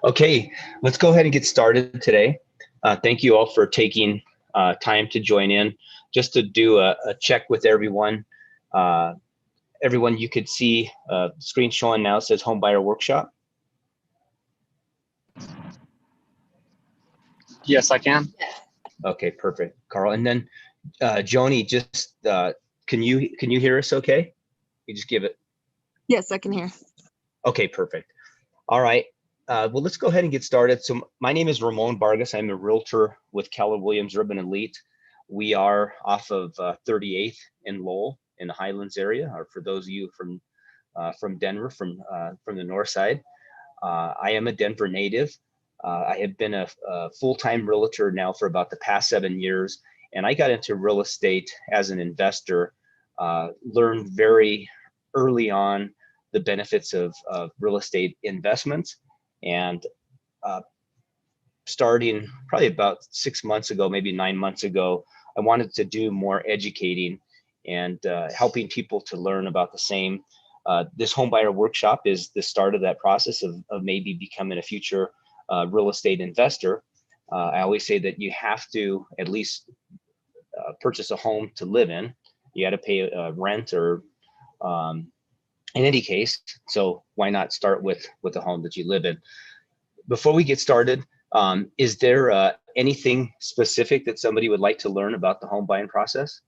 Okay, let's go ahead and get started today. Thank you all for taking time to join in. Just to do a check with everyone. Everyone, you could see screen showing now says Home Buyer Workshop. Yes, I can. Okay, perfect, Carl. And then Joni, just can you hear us? Okay, you just give it. Yes, I can hear. Okay, perfect. All right. Well, let's go ahead and get started. So my name is Ramon Vargas. I'm a realtor with Keller Williams Urban Elite. We are off of 38th in Lowell in the Highlands area, or for those of you from Denver, from the north side. I am a Denver native. I have been a full-time realtor now for about the past 7 years, and I got into real estate as an investor, learned very early on the benefits of real estate investments, and starting probably about 6 months ago, maybe 9 months ago, I wanted to do more educating and helping people to learn about the same. This home buyer workshop is the start of that process of maybe becoming a future real estate investor. I always say that you have to at least purchase a home to live in. You got to pay rent or in any case, so why not start with the home that you live in? Before we get started, is there anything specific that somebody would like to learn about the home buying process?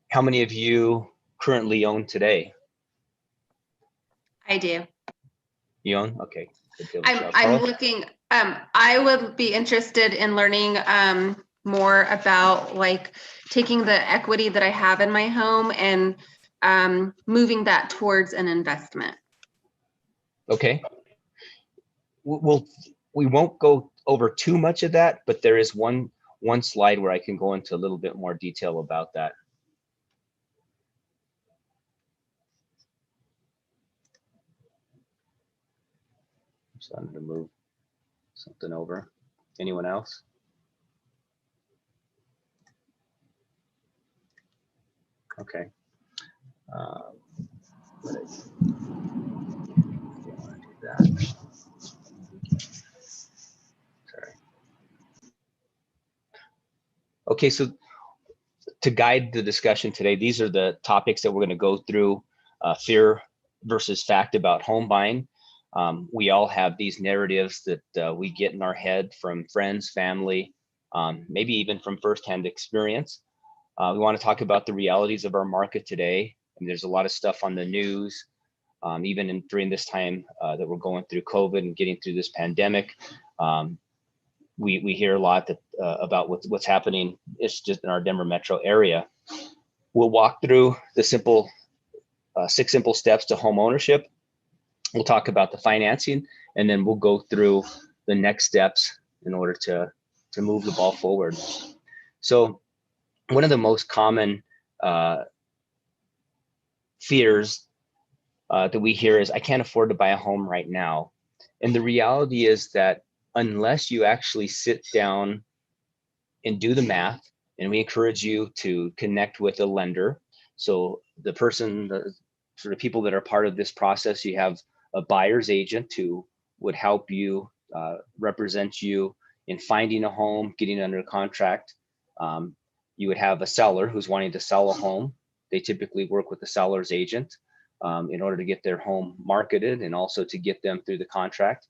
How many of you currently own today? I do. You own? Okay. I'm looking, I would be interested in learning more about like taking the equity that I have in my home and moving that towards an investment. Okay. We won't go over too much of that, but there is one slide where I can go into a little bit more detail about that. So I'm going to move something over. Anyone else? Okay. But I want to do that. Sorry. Okay, so to guide the discussion today, these are the topics that we're going to go through. Fear versus fact about home buying. We all have these narratives that we get in our head from friends, family, maybe even from firsthand experience. We want to talk about the realities of our market today. And there's a lot of stuff on the news, even during this time that we're going through COVID and getting through this pandemic. We hear a lot about what's happening. It's just in our Denver metro area. We'll walk through the 6 simple steps to home ownership. We'll talk about the financing, and then we'll go through the next steps in order to move the ball forward. So one of the most common fears that we hear is, I can't afford to buy a home right now. And the reality is that unless you actually sit down and do the math, and we encourage you to connect with a lender. So the sort of people that are part of this process, you have a buyer's agent who would help you, represent you in finding a home, getting it under contract. You would have a seller who's wanting to sell a home. They typically work with the seller's agent in order to get their home marketed and also to get them through the contract.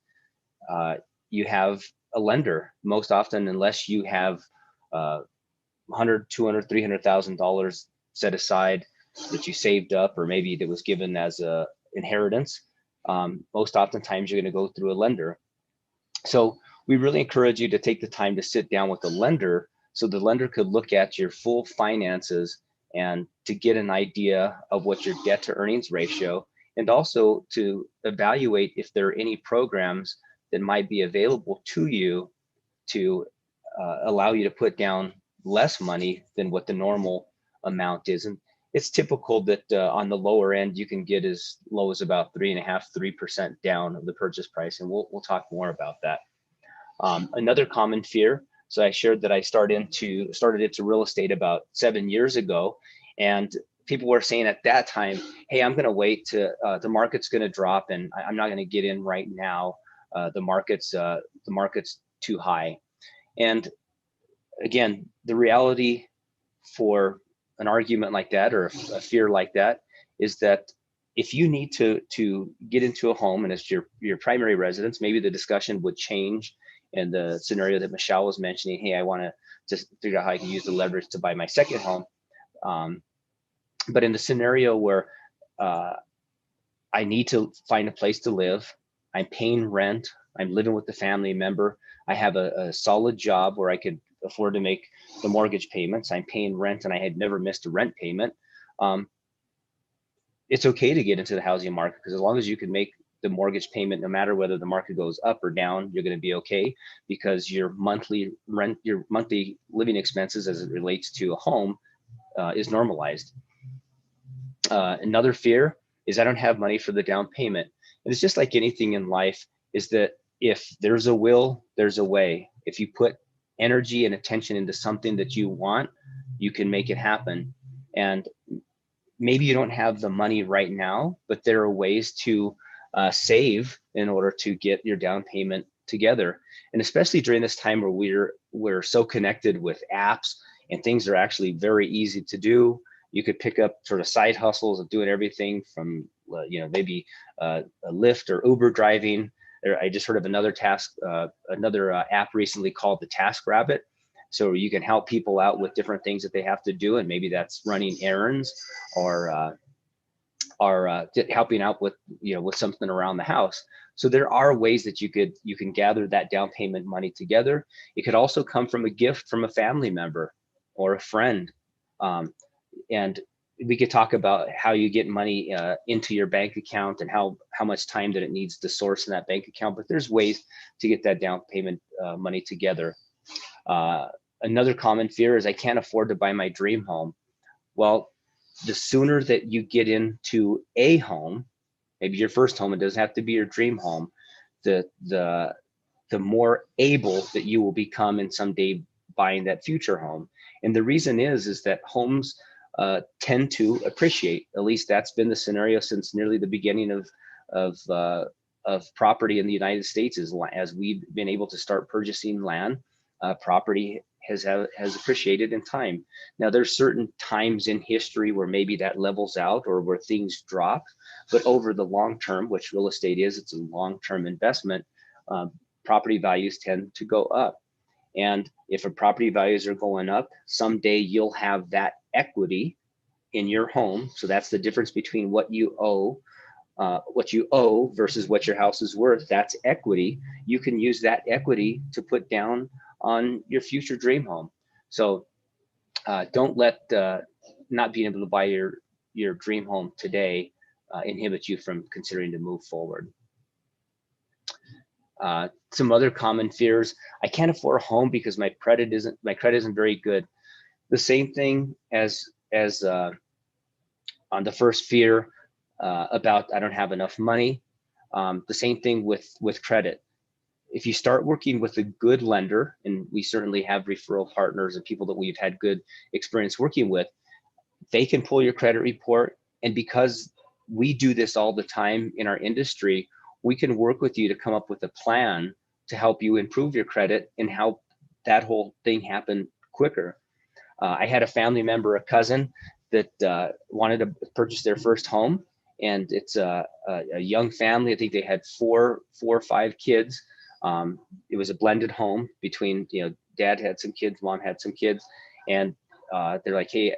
You have a lender. Most often, unless you have $100, $200, $300,000 set aside that you saved up, or maybe that was given as a inheritance, most oftentimes you're going to go through a lender. So we really encourage you to take the time to sit down with a lender, so the lender could look at your full finances and to get an idea of what your debt to earnings ratio, and also to evaluate if there are any programs that might be available to you to allow you to put down less money than what the normal amount is. And it's typical that on the lower end, you can get as low as about 3.5–3% down of the purchase price. And we'll talk more about that. Another common fear. So I shared that I started into real estate about 7 years ago. And people were saying at that time, hey, I'm going to wait to the market's going to drop, and I'm not going to get in right now. The market's too high. And again, the reality for an argument like that, or a fear like that, is that if you need to get into a home and it's your primary residence, maybe the discussion would change. In the scenario that Michelle was mentioning, hey, I want to just figure out how I can use the leverage to buy my second home. But in the scenario where I need to find a place to live, I'm paying rent, I'm living with the family member, I have a solid job where I could afford to make the mortgage payments, I'm paying rent, and I had never missed a rent payment. It's okay to get into the housing market, because as long as you can make the mortgage payment, no matter whether the market goes up or down, you're going to be okay, because your monthly rent, your monthly living expenses as it relates to a home is normalized. Another fear is I don't have money for the down payment. And it's just like anything in life, is that if there's a will, there's a way. If you put energy and attention into something that you want, you can make it happen. And maybe you don't have the money right now, but there are ways to save in order to get your down payment together. And especially during this time where we're so connected with apps, and things are actually very easy to do. You could pick up sort of side hustles of doing everything from, maybe a Lyft or Uber driving. I just heard of another app recently called the TaskRabbit. So you can help people out with different things that they have to do, and maybe that's running errands or helping out with with something around the house. So there are ways that you can gather that down payment money together. It could also come from a gift from a family member or a friend. And we could talk about how you get money into your bank account and how much time that it needs to source in that bank account. But there's ways to get that down payment money together. Another common fear is I can't afford to buy my dream home. Well, the sooner that you get into a home, maybe your first home, it doesn't have to be your dream home, the more able that you will become in someday buying that future home. And the reason is that homes tend to appreciate. At least that's been the scenario since nearly the beginning of property in the United States. As we've been able to start purchasing land, property has appreciated in time. Now there's certain times in history where maybe that levels out or where things drop, but over the long term, which real estate is, it's a long-term investment, property values tend to go up. And if property values are going up, someday you'll have that equity in your home. So that's the difference between what you owe versus what your house is worth. That's equity. You can use that equity to put down on your future dream home. So don't let not being able to buy your dream home today inhibit you from considering to move forward. Some other common fears: I can't afford a home because my credit isn't very good. The same thing as on the first fear about I don't have enough money. The same thing with credit. If you start working with a good lender, and we certainly have referral partners and people that we've had good experience working with, they can pull your credit report. And because we do this all the time in our industry, we can work with you to come up with a plan to help you improve your credit and help that whole thing happen quicker. I had a family member, a cousin, that wanted to purchase their first home, and it's a young family. I think they had four or five kids. It was a blended home between, dad had some kids, mom had some kids, and they're like, hey,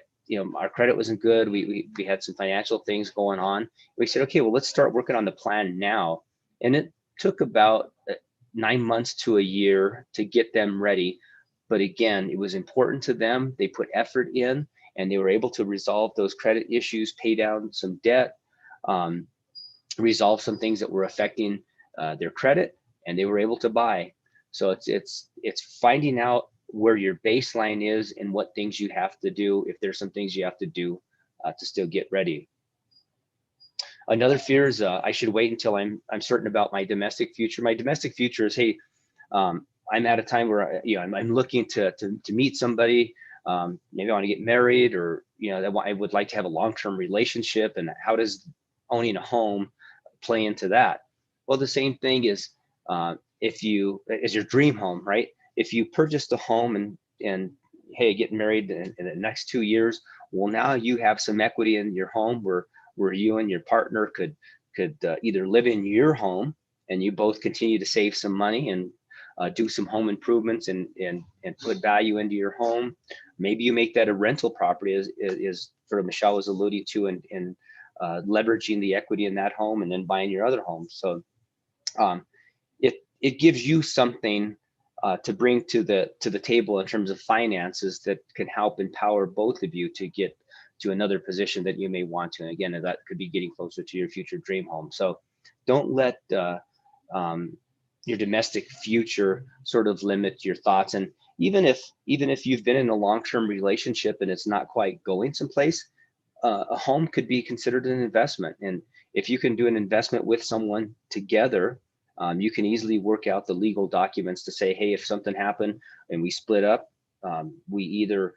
our credit wasn't good. We had some financial things going on. We said, okay, well, let's start working on the plan now. And it took about 9 months to a year to get them ready. But again, it was important to them. They put effort in, and they were able to resolve those credit issues, pay down some debt, resolve some things that were affecting their credit, and they were able to buy. So it's finding out where your baseline is and what things you have to do, if there's some things you have to do to still get ready. Another fear is I should wait until I'm certain about my domestic future. My domestic future is, hey, I'm at a time where I'm looking to meet somebody. maybe I want to get married, or I would like to have a long-term relationship, and how does owning a home play into that? Well, the same thing is if you, as your dream home, right? If you purchased a home and hey, getting married in the next 2 years, well, now you have some equity in your home where you and your partner could either live in your home and you both continue to save some money and do some home improvements and put value into your home. Maybe you make that a rental property, is sort of Michelle was alluding to, and leveraging the equity in that home and then buying your other home. So it gives you something to bring to the table in terms of finances that can help empower both of you to get to another position that you may want to. And again, that could be getting closer to your future dream home. So don't let your domestic future sort of limit your thoughts. And even if you've been in a long-term relationship and it's not quite going someplace, a home could be considered an investment. And if you can do an investment with someone together, you can easily work out the legal documents to say, hey, if something happened and we split up, we either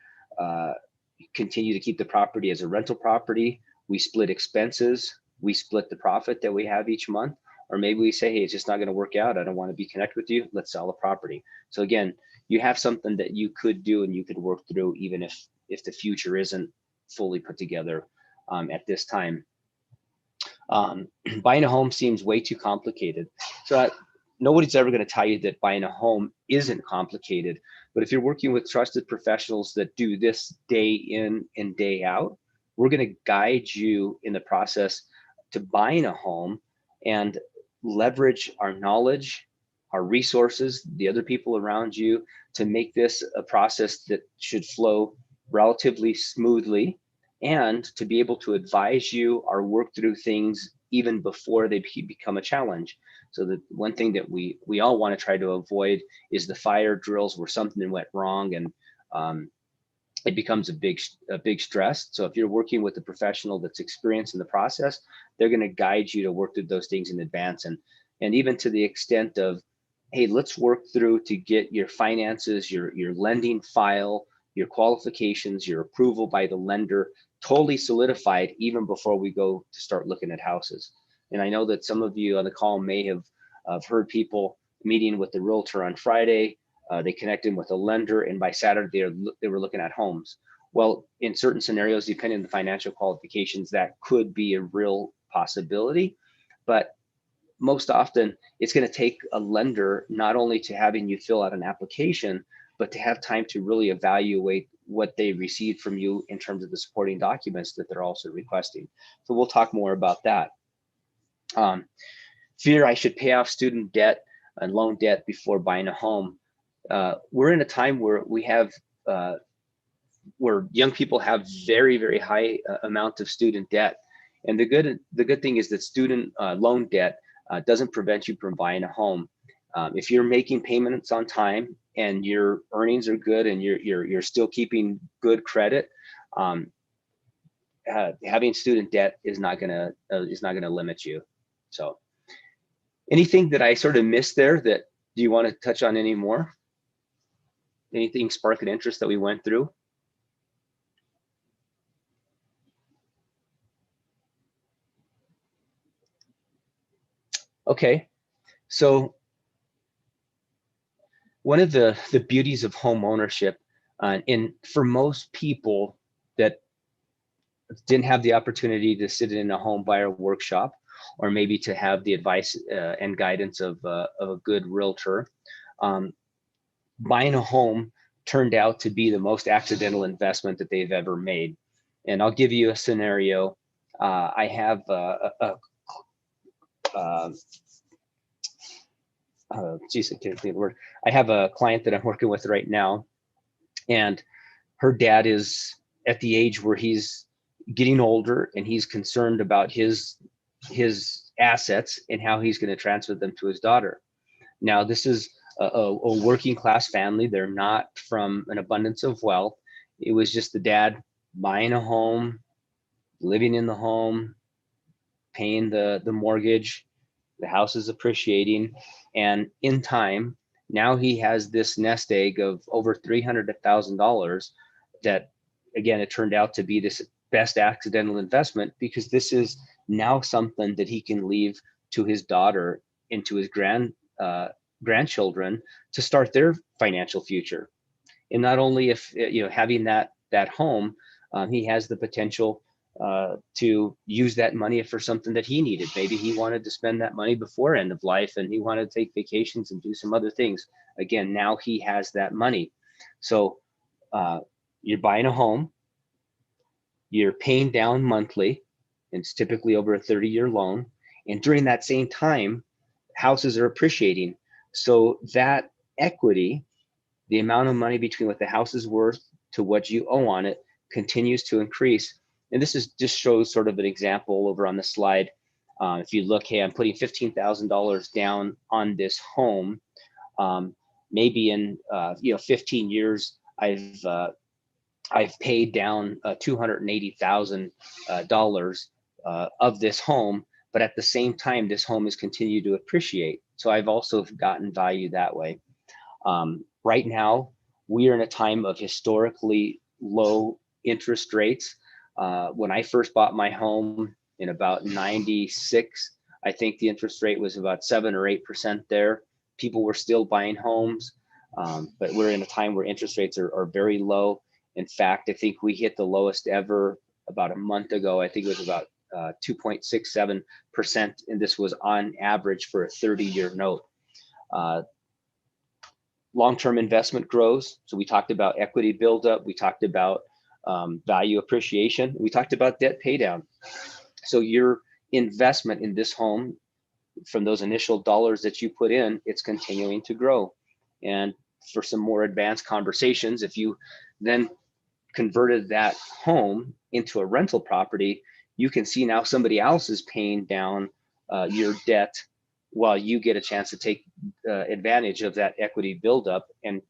continue to keep the property as a rental property, we split expenses, we split the profit that we have each month, or maybe we say, hey, it's just not going to work out, I don't want to be connected with you, let's sell the property. So again, you have something that you could do and you could work through, even if the future isn't fully put together at this time. Buying a home seems way too complicated. So nobody's ever going to tell you that buying a home isn't complicated. But if you're working with trusted professionals that do this day in and day out, we're going to guide you in the process to buying a home and leverage our knowledge, our resources, the other people around you, to make this a process that should flow relatively smoothly, and to be able to advise you or work through things even before they become a challenge. So the one thing that we all want to try to avoid is the fire drills where something went wrong and it becomes a big stress. So if you're working with a professional that's experienced in the process, they're going to guide you to work through those things in advance. And even to the extent of, hey, let's work through to get your finances, your lending file, your qualifications, your approval by the lender totally solidified even before we go to start looking at houses. And I know that some of you on the call may have heard people meeting with the realtor on Friday. They connected with a lender, and by Saturday they were looking at homes. Well, in certain scenarios, depending on the financial qualifications, that could be a real possibility. But most often, it's going to take a lender not only to having you fill out an application, but to have time to really evaluate what they received from you in terms of the supporting documents that they're also requesting. So we'll talk more about that. Fear I should pay off student debt and loan debt before buying a home. We're in a time where we have where young people have very, very high amount of student debt. And the good thing is that student loan debt doesn't prevent you from buying a home. If you're making payments on time and your earnings are good and you're still keeping good credit, having student debt is not gonna limit you. So, anything that I sort of missed there that do you want to touch on any more? Anything spark an interest that we went through? Okay, so one of the beauties of home ownership, and for most people that didn't have the opportunity to sit in a home buyer workshop, or maybe to have the advice and guidance of a good realtor, buying a home turned out to be the most accidental investment that they've ever made. And I'll give you a scenario. I have geez, I can't think of the word. I have a client that I'm working with right now, and her dad is at the age where he's getting older and he's concerned about his assets and how he's going to transfer them to his daughter. Now, this is a working class family. They're not from an abundance of wealth. It was just the dad buying a home, living in the home, paying the mortgage. The house is appreciating, and in time, now he has this nest egg of over $300,000 that again, it turned out to be this best accidental investment, because this is now something that he can leave to his daughter and to his grandchildren to start their financial future. And not only if, having that home, he has the potential to use that money for something that he needed. Maybe he wanted to spend that money before end of life and he wanted to take vacations and do some other things. Again, now he has that money. So you're buying a home, you're paying down monthly, and it's typically over a 30-year loan. And during that same time, houses are appreciating. So that equity, the amount of money between what the house is worth to what you owe on it, continues to increase. And this is just shows sort of an example over on the slide. If you look, hey, I'm putting $15,000 down on this home. Maybe in 15 years, I've paid down $280,000 of this home, but at the same time, this home has continued to appreciate. So I've also gotten value that way. Right now, we are in a time of historically low interest rates. When I first bought my home in about 96, I think the interest rate was about 7 or 8% there. People were still buying homes, but we're in a time where interest rates are very low. In fact, I think we hit the lowest ever about a month ago. I think it was about 2.67%, and this was on average for a 30-year note. Long-term investment grows. So we talked about equity buildup. We talked about value appreciation. We talked about debt pay down. So your investment in this home, from those initial dollars that you put in, it's continuing to grow. And for some more advanced conversations, if you then converted that home into a rental property, you can see now somebody else is paying down your debt while you get a chance to take advantage of that equity buildup and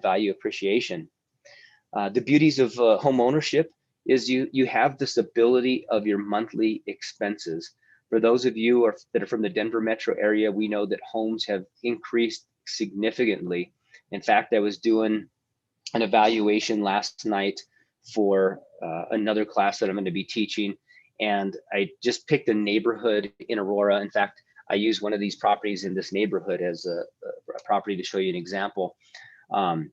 value appreciation. The beauties of home ownership is you have the stability of your monthly expenses. For those of you that are from the Denver metro area, we know that homes have increased significantly. In fact, I was doing an evaluation last night for another class that I'm going to be teaching, and I just picked a neighborhood in Aurora. In fact, I use one of these properties in this neighborhood as a property to show you an example. From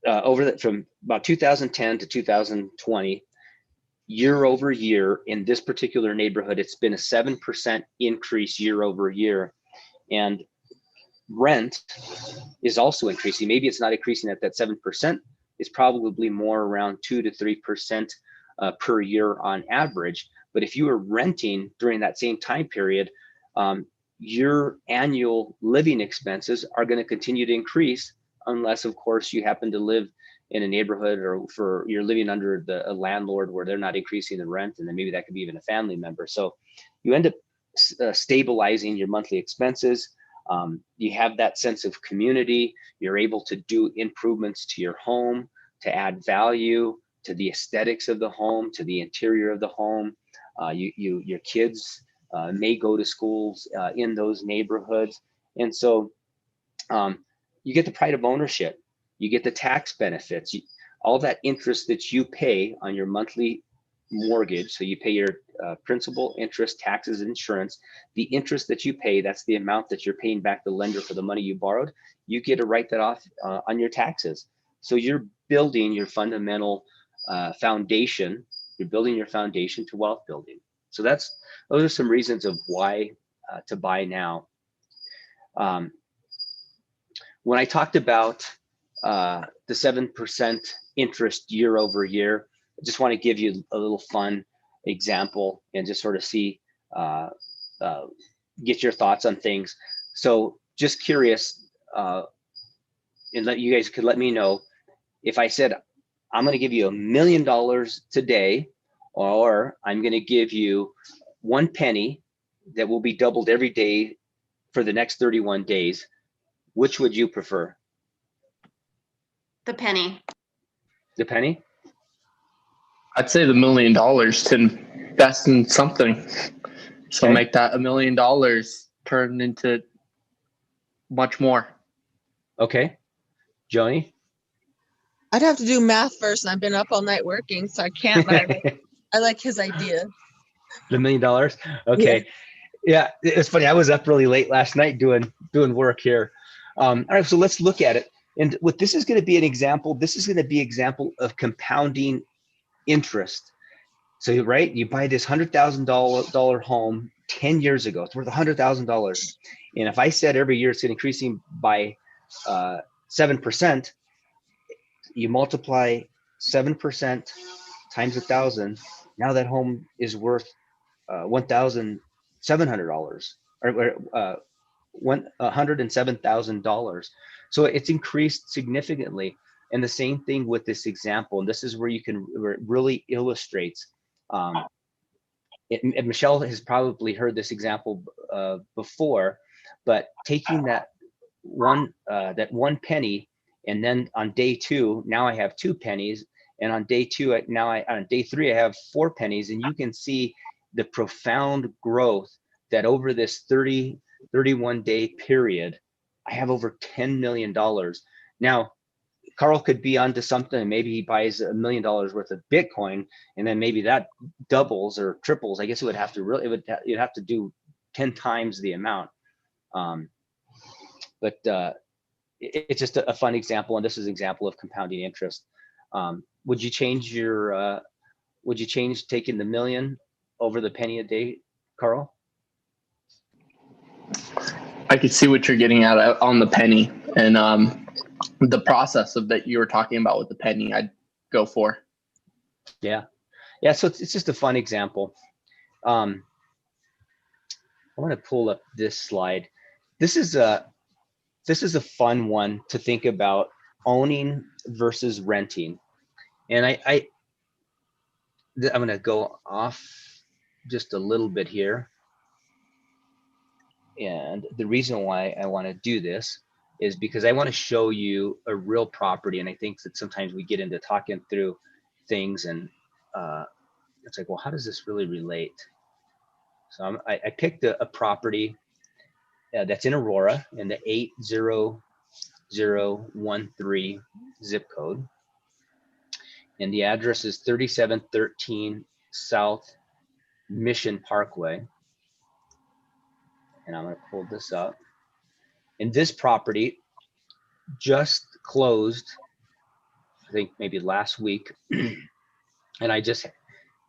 about 2010 to 2020, year over year in this particular neighborhood, it's been a 7% increase year over year. And rent is also increasing. Maybe it's not increasing at that 7%. It's probably more around 2 to 3% per year on average. But if you are renting during that same time period, your annual living expenses are going to continue to increase, unless, of course, you happen to live in a neighborhood or you're living under a landlord where they're not increasing the rent, and then maybe that could be even a family member. So you end up stabilizing your monthly expenses. You have that sense of community. You're able to do improvements to your home to add value to the aesthetics of the home, to the interior of the home. Your kids may go to schools in those neighborhoods. And so you get the pride of ownership. You get the tax benefits, all that interest that you pay on your monthly mortgage. So you pay your principal, interest, taxes, insurance. The interest that you pay, that's the amount that you're paying back the lender for the money you borrowed. You get to write that off on your taxes. So you're building your fundamental foundation. You're building your foundation to wealth building. So those are some reasons of why to buy now. When I talked about the 7% interest year over year, I just want to give you a little fun example and just sort of see, get your thoughts on things. So just curious, and you guys could let me know if I said, I'm going to give you $1 million today, or I'm going to give you 1 penny that will be doubled every day for the next 31 days. Which would you prefer? The penny. The penny? I'd say the $1 million to invest in something. So Okay. make that $1 million turn into much more. Okay. Joni? I'd have to do math first, and I've been up all night working, so I can't. But I like his idea. The $1 million. Okay. Yeah, it's funny. I was up really late last night doing work here. All right, so let's look at it. And what this is going to be an example. This is going to be example of compounding interest. So right, you buy this $100,000 home 10 years ago. It's worth $100,000. And if I said every year it's increasing by 7%, you multiply 7% times 1,000. Now that home is worth $1,700 or $107,000. So it's increased significantly. And the same thing with this example. And this is where where it really illustrates. And Michelle has probably heard this example before, but taking that one penny, and then on day 2, now I have 2 pennies, and on day 2, on day 3, I have 4 pennies, and you can see the profound growth that over this 31 day period, I have over $10 million. Now, Carl could be onto something, and maybe he buys $1 million worth of Bitcoin, and then maybe that doubles or triples. I guess it would have to you'd have to do 10 times the amount. But it's just a fun example, and this is an example of compounding interest. Would you change taking the million over the penny a day, Carl? I could see what you're getting at on the penny, and the process of that you were talking about with the penny, I'd go for. Yeah. So it's just a fun example. I want to pull up this slide. This is a fun one to think about, owning versus renting. And I'm going to go off just a little bit here. And the reason why I want to do this is because I want to show you a real property. And I think that sometimes we get into talking through things, and it's like, well, how does this really relate? So I picked a property that's in Aurora in the 80013 zip code. And the address is 3713 South Mission Parkway. And I'm going to pull this up. And this property just closed, I think maybe last week. And I just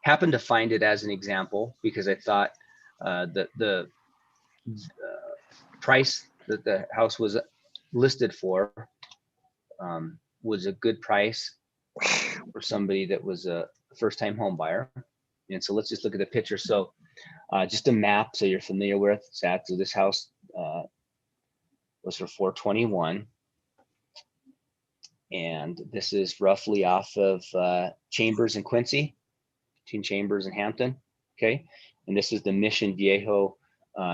happened to find it as an example because I thought the price that the house was listed for was a good price for somebody that was a first-time home buyer. And so let's just look at the picture. So just a map so you're familiar with that. So this house was for $421, and this is roughly off of Chambers and Quincy, between Chambers and Hampton. Okay, and this is the Mission Viejo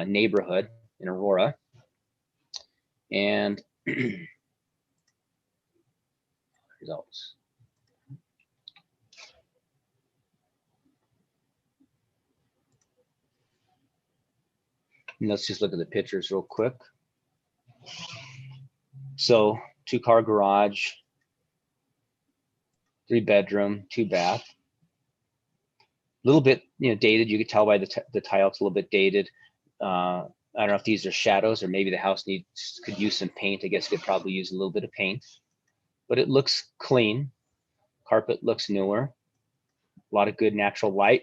neighborhood in Aurora. And results. And let's just look at the pictures real quick. So 2-car garage, 3-bedroom, 2-bath. A little bit, dated. You could tell by the tile it's a little bit dated. I don't know if these are shadows or maybe the house could use some paint. I guess it could probably use a little bit of paint, but it looks clean. Carpet looks newer. A lot of good natural light.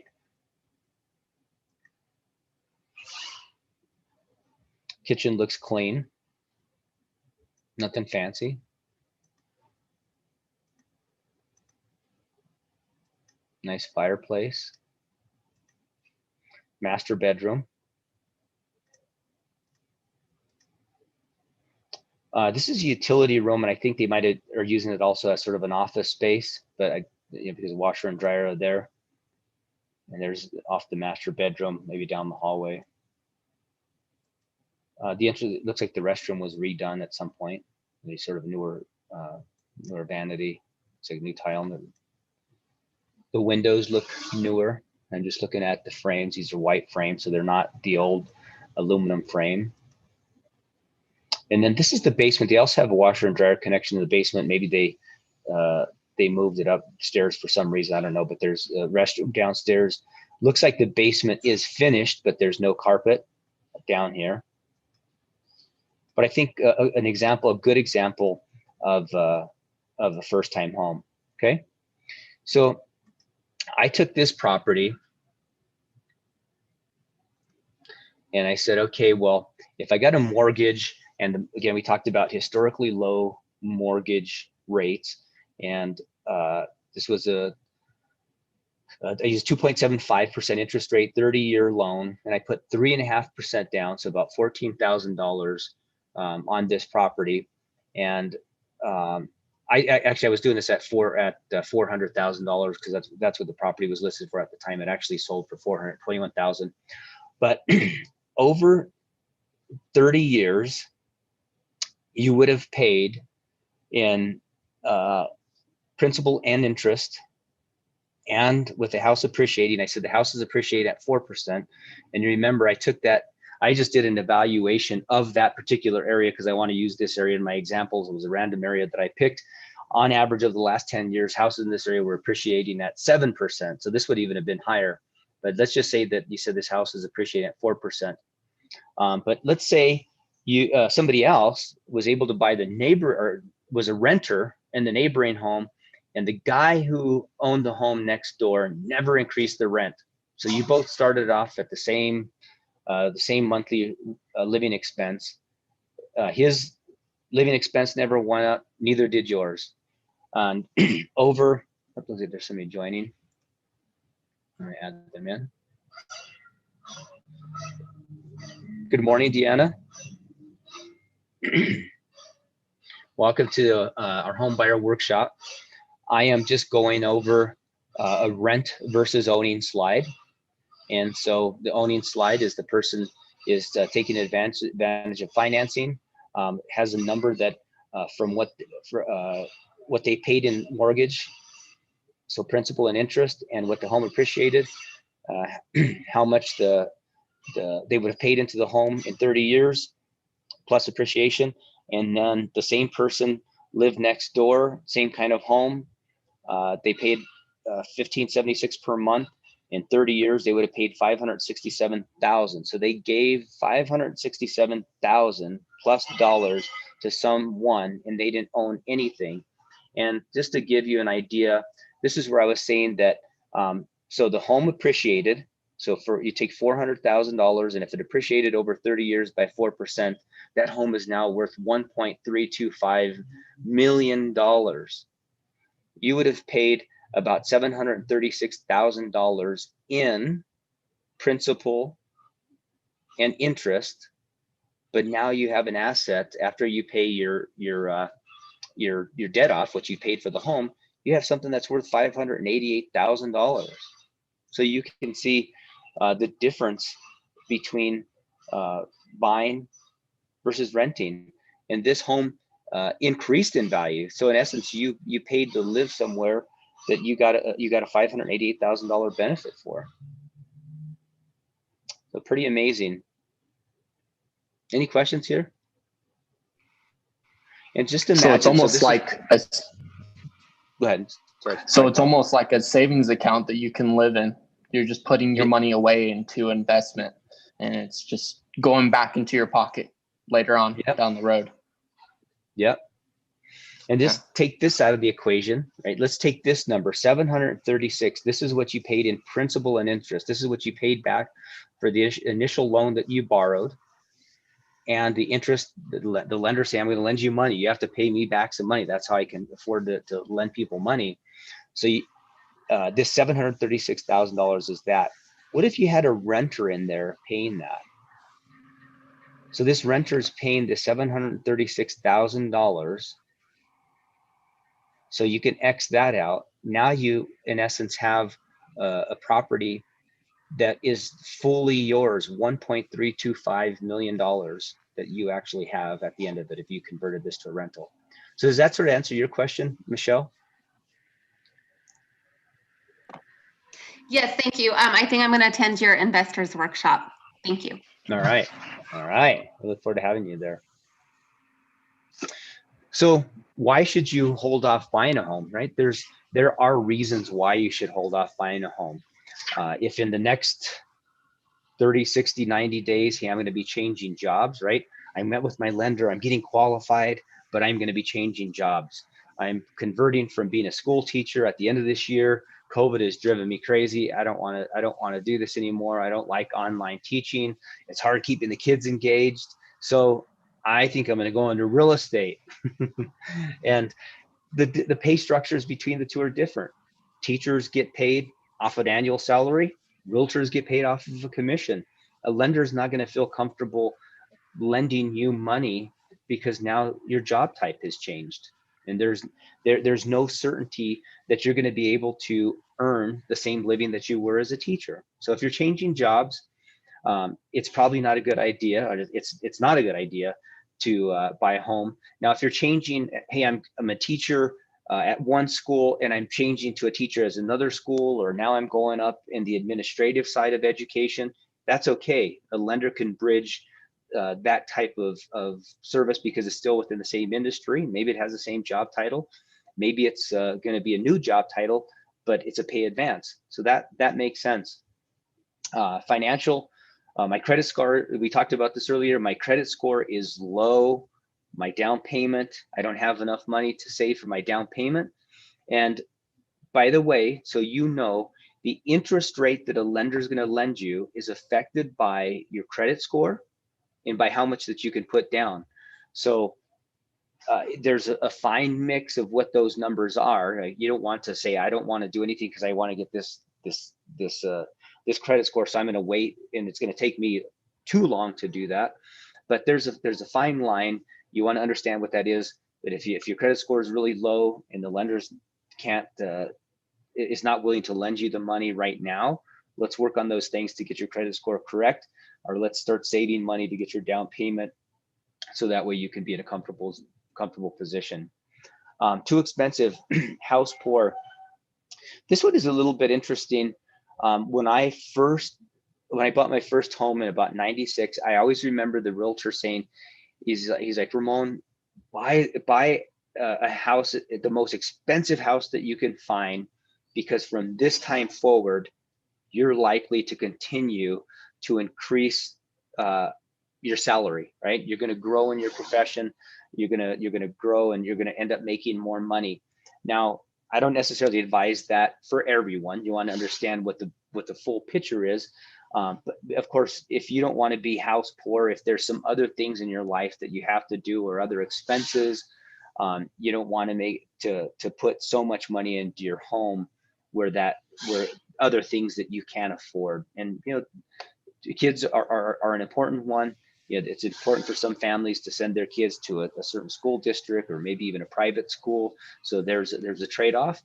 Kitchen looks clean. Nothing fancy. Nice fireplace. Master bedroom. This is a utility room, and I think they are using it also as sort of an office space, but because washer and dryer are there. And there's off the master bedroom, maybe down the hallway. The entrance, it looks like the restroom was redone at some point. They sort of newer vanity. It's like new tile. The windows look newer. I'm just looking at the frames. These are white frames, so they're not the old aluminum frame. And then this is the basement. They also have a washer and dryer connection to the basement. Maybe they they moved it upstairs for some reason. I don't know, but there's a restroom downstairs. Looks like the basement is finished, but there's no carpet down here. But I think a good example of a first-time home. Okay, so I took this property and I said, okay, well, if I got a mortgage, and again, we talked about historically low mortgage rates, and this was I used 2.75% interest rate, 30-year loan, and I put 3.5% down, so about $14,000 on this property. And I was doing this at $400,000 because that's what the property was listed for at the time. It actually sold for $421,000. But over 30 years, you would have paid in principal and interest. And with the house appreciating, I said the house is appreciated at 4%. And you remember, I took that, I just did an evaluation of that particular area because I want to use this area in my examples. It was a random area that I picked. On average of the last 10 years, houses in this area were appreciating at 7%. So this would even have been higher. But let's just say that you said this house is appreciating at 4%. But let's say somebody else was able to buy the neighbor, or was a renter in the neighboring home, and the guy who owned the home next door never increased the rent. So you both started off at the same monthly living expense. His living expense never went up, neither did yours. Over, there's somebody joining. I'm gonna add them in. Good morning, Deanna. Welcome to our home buyer workshop. I am just going over a rent versus owning slide. And so the owning slide is the person is taking advantage of financing, has a number that from what they paid in mortgage, so principal and interest, and what the home appreciated, how much they would have paid into the home in 30 years plus appreciation. And then the same person lived next door, same kind of home. They paid $1,576 per month. In 30 years, they would have paid $567,000. So they gave $567,000 plus dollars to someone, and they didn't own anything. And just to give you an idea, this is where I was saying that. So the home appreciated. So you take $400,000, and if it appreciated over 30 years by 4%, that home is now worth $1.325 million. You would have paid about $736,000 in principal and interest, but now you have an asset after you pay your debt off, what you paid for the home. You have something that's worth $588,000. So you can see the difference between buying versus renting. And this home increased in value. So in essence, you paid to live somewhere that you got a $588,000 benefit for. So pretty amazing. Any questions here? And just imagine. So it's almost like go ahead. Sorry. So it's almost like a savings account that you can live in. You're just putting your money away into investment, and it's just going back into your pocket later on down the road. Yep. And just take this out of the equation, right? Let's take this number, 736. This is what you paid in principal and interest. This is what you paid back for the initial loan that you borrowed. And the interest, the lender say, I'm going to lend you money. You have to pay me back some money. That's how I can afford to lend people money. So this $736,000 is that. What if you had a renter in there paying that? So this renter is paying the $736,000. So you can X that out. Now you, in essence, have a property that is fully yours, $1.325 million that you actually have at the end of it if you converted this to a rental. So does that sort of answer your question, Michelle? Yes, thank you. I think I'm going to attend your investors workshop. Thank you. All right. All right. I look forward to having you there. So why should you hold off buying a home, right? There are reasons why you should hold off buying a home. If in the next 30, 60, 90 days, hey, I'm going to be changing jobs, right? I met with my lender, I'm getting qualified, but I'm going to be changing jobs. I'm converting from being a school teacher at the end of this year. COVID has driven me crazy. I don't want to do this anymore. I don't like online teaching. It's hard keeping the kids engaged. So I think I'm going to go into real estate. And the pay structures between the two are different. Teachers get paid off an annual salary. Realtors get paid off of a commission. A lender is not going to feel comfortable lending you money because now your job type has changed, and there's no certainty that you're going to be able to earn the same living that you were as a teacher. So if you're changing jobs, it's probably not a good idea. Or it's not a good idea to buy a home. Now, if you're changing, hey, I'm a teacher at one school and I'm changing to a teacher as another school, or now I'm going up in the administrative side of education, that's okay. A lender can bridge that type of service because it's still within the same industry. Maybe it has the same job title. Maybe it's going to be a new job title, but it's a pay advance. So that makes sense. Financial, my credit score, we talked about this earlier. My credit score is low. My down payment, I don't have enough money to save for my down payment. And by the way, so you know, the interest rate that a lender is going to lend you is affected by your credit score and by how much that you can put down. So there's a fine mix of what those numbers are. You don't want to say, I don't want to do anything because I want to get this credit score, so I'm going to wait, and it's going to take me too long to do that. But there's a fine line. You want to understand what that is. That if your credit score is really low and the lenders is not willing to lend you the money right now, let's work on those things to get your credit score correct, or let's start saving money to get your down payment, so that way you can be in a comfortable position. Too expensive, house poor. This one is a little bit interesting. When I bought my first home in about 96, I always remember the realtor saying, he's like, Ramon, buy a house, the most expensive house that you can find, because from this time forward, you're likely to continue to increase your salary, right? You're going to grow in your profession. You're going to grow, and you're going to end up making more money. Now, I don't necessarily advise that for everyone. You want to understand what the full picture is. But of course, if you don't want to be house poor, if there's some other things in your life that you have to do, or other expenses, you don't want to put so much money into your home where other things that you can't afford. And kids are an important one. It's important for some families to send their kids to a certain school district, or maybe even a private school. So there's a trade-off.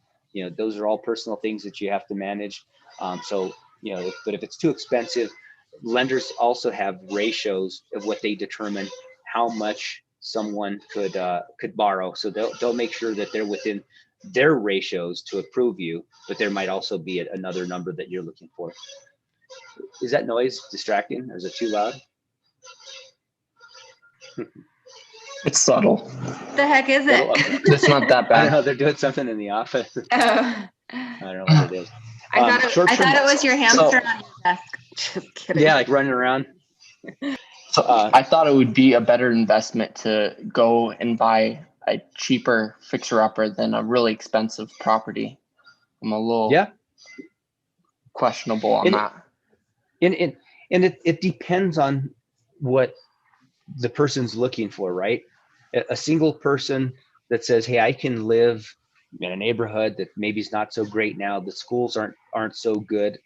Those are all personal things that you have to manage. But if it's too expensive, lenders also have ratios of what they determine how much someone could borrow. So they'll make sure that they're within their ratios to approve you, but there might also be another number that you're looking for. Is that noise distracting, or is it too loud? It's subtle. The heck is it? It's not that I don't bad. know. They're doing something in the office. Oh. I don't know what it is. I thought it was your hamster on your desk. Just kidding. Yeah, like running around. So I thought it would be a better investment to go and buy a cheaper fixer-upper than a really expensive property. I'm a little questionable on that. And it depends on what the person's looking for, right? A single person that says, hey, I can live in a neighborhood that maybe is not so great now. The schools aren't so good.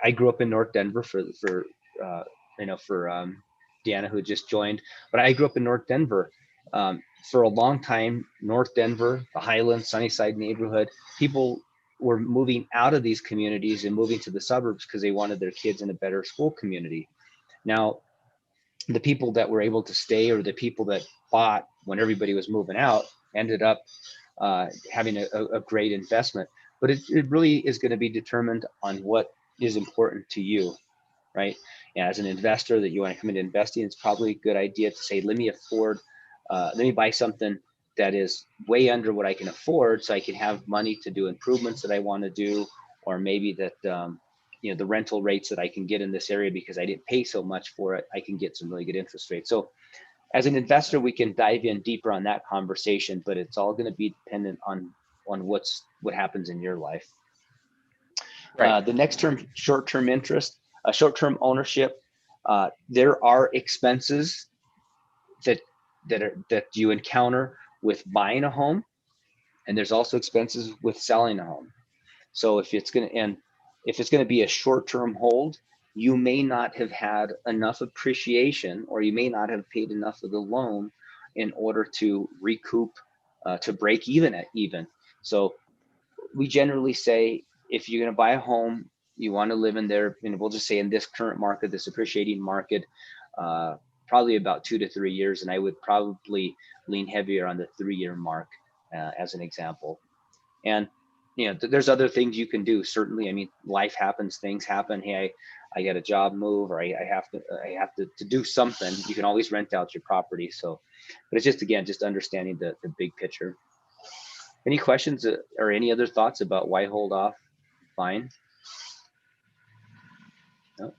I grew up in North Denver for Deanna, who just joined, but I grew up in North Denver. For a long time, North Denver, the Highlands, Sunnyside neighborhood, people were moving out of these communities and moving to the suburbs because they wanted their kids in a better school community. Now, the people that were able to stay, or the people that bought when everybody was moving out, ended up having a great investment. But it really is going to be determined on what is important to you, right? And as an investor that you want to come into investing, it's probably a good idea to say, let me buy something that is way under what I can afford, so I can have money to do improvements that I want to do, or maybe that the rental rates that I can get in this area because I didn't pay so much for it, I can get some really good interest rates. So as an investor, we can dive in deeper on that conversation, but it's all going to be dependent on what happens in your life. Right. The next term, short-term interest, short-term ownership. There are expenses that you encounter with buying a home, and there's also expenses with selling a home. So if it's going to be a short-term hold, you may not have had enough appreciation, or you may not have paid enough of the loan in order to recoup, to break even. So we generally say, if you're going to buy a home, you want to live in there, and we'll just say in this current market, this appreciating market, probably about 2 to 3 years, and I would probably lean heavier on the 3-year mark as an example. And there's other things you can do. Certainly, I mean, life happens, things happen. Hey, I got a job move, or I have to do something. You can always rent out your property. So, but it's just understanding the big picture. Any questions or any other thoughts about why hold off buying? No?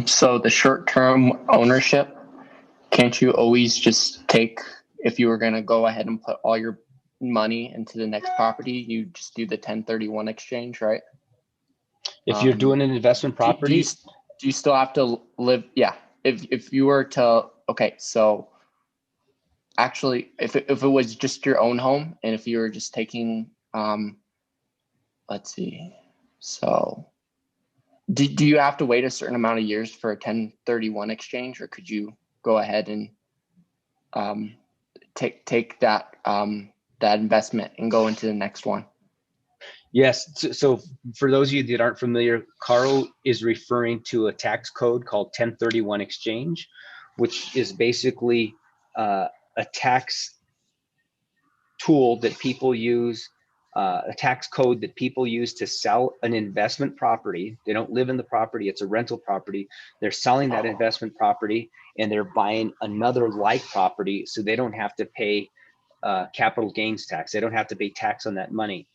So the short-term ownership, can't you always just take, if you were going to go ahead and put all your money into the next property, you just do the 1031 exchange, right? If you're doing an investment property, do you still have to live? Yeah. If you were to, okay, so actually, if it was just your own home, and if you were just taking, let's see, so do you have to wait a certain amount of years for a 1031 exchange, or could you go ahead and take that that investment and go into the next one? Yes. So for those of you that aren't familiar, Carl is referring to a tax code called 1031 exchange, which is basically a tax tool that people use, a tax code that people use to sell an investment property. They don't live in the property, it's a rental property. They're selling that investment property, and they're buying another like property, so they don't have to pay capital gains tax. They don't have to pay tax on that money.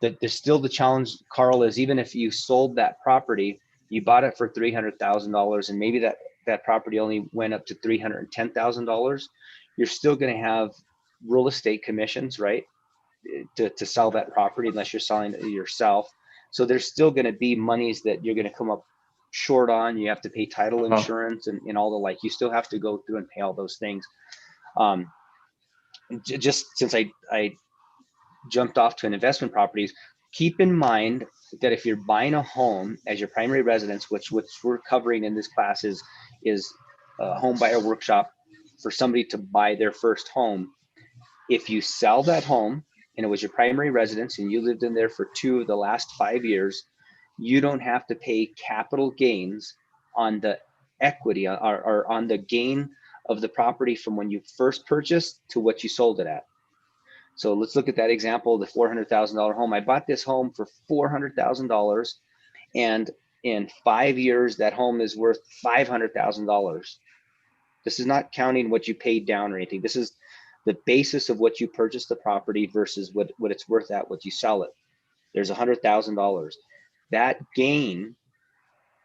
There's still the challenge, Carl, is even if you sold that property, you bought it for $300,000, and maybe that property only went up to $310,000, you're still going to have real estate commissions, right, to sell that property, unless you're selling it yourself. So there's still going to be monies that you're going to come up short on. You have to pay title insurance and all the like. You still have to go through and pay all those things. Just since I jumped off to an investment properties, keep in mind that if you're buying a home as your primary residence, which we're covering in this class is a home buyer workshop for somebody to buy their first home. If you sell that home and it was your primary residence and you lived in there for 2 of the last 5 years, you don't have to pay capital gains on the equity or on the gain of the property from when you first purchased to what you sold it at. So let's look at that example, the $400,000 home. I bought this home for $400,000, and in 5 years, that home is worth $500,000. This is not counting what you paid down or anything. This is the basis of what you purchased the property versus what it's worth at what you sell it. There's $100,000. That gain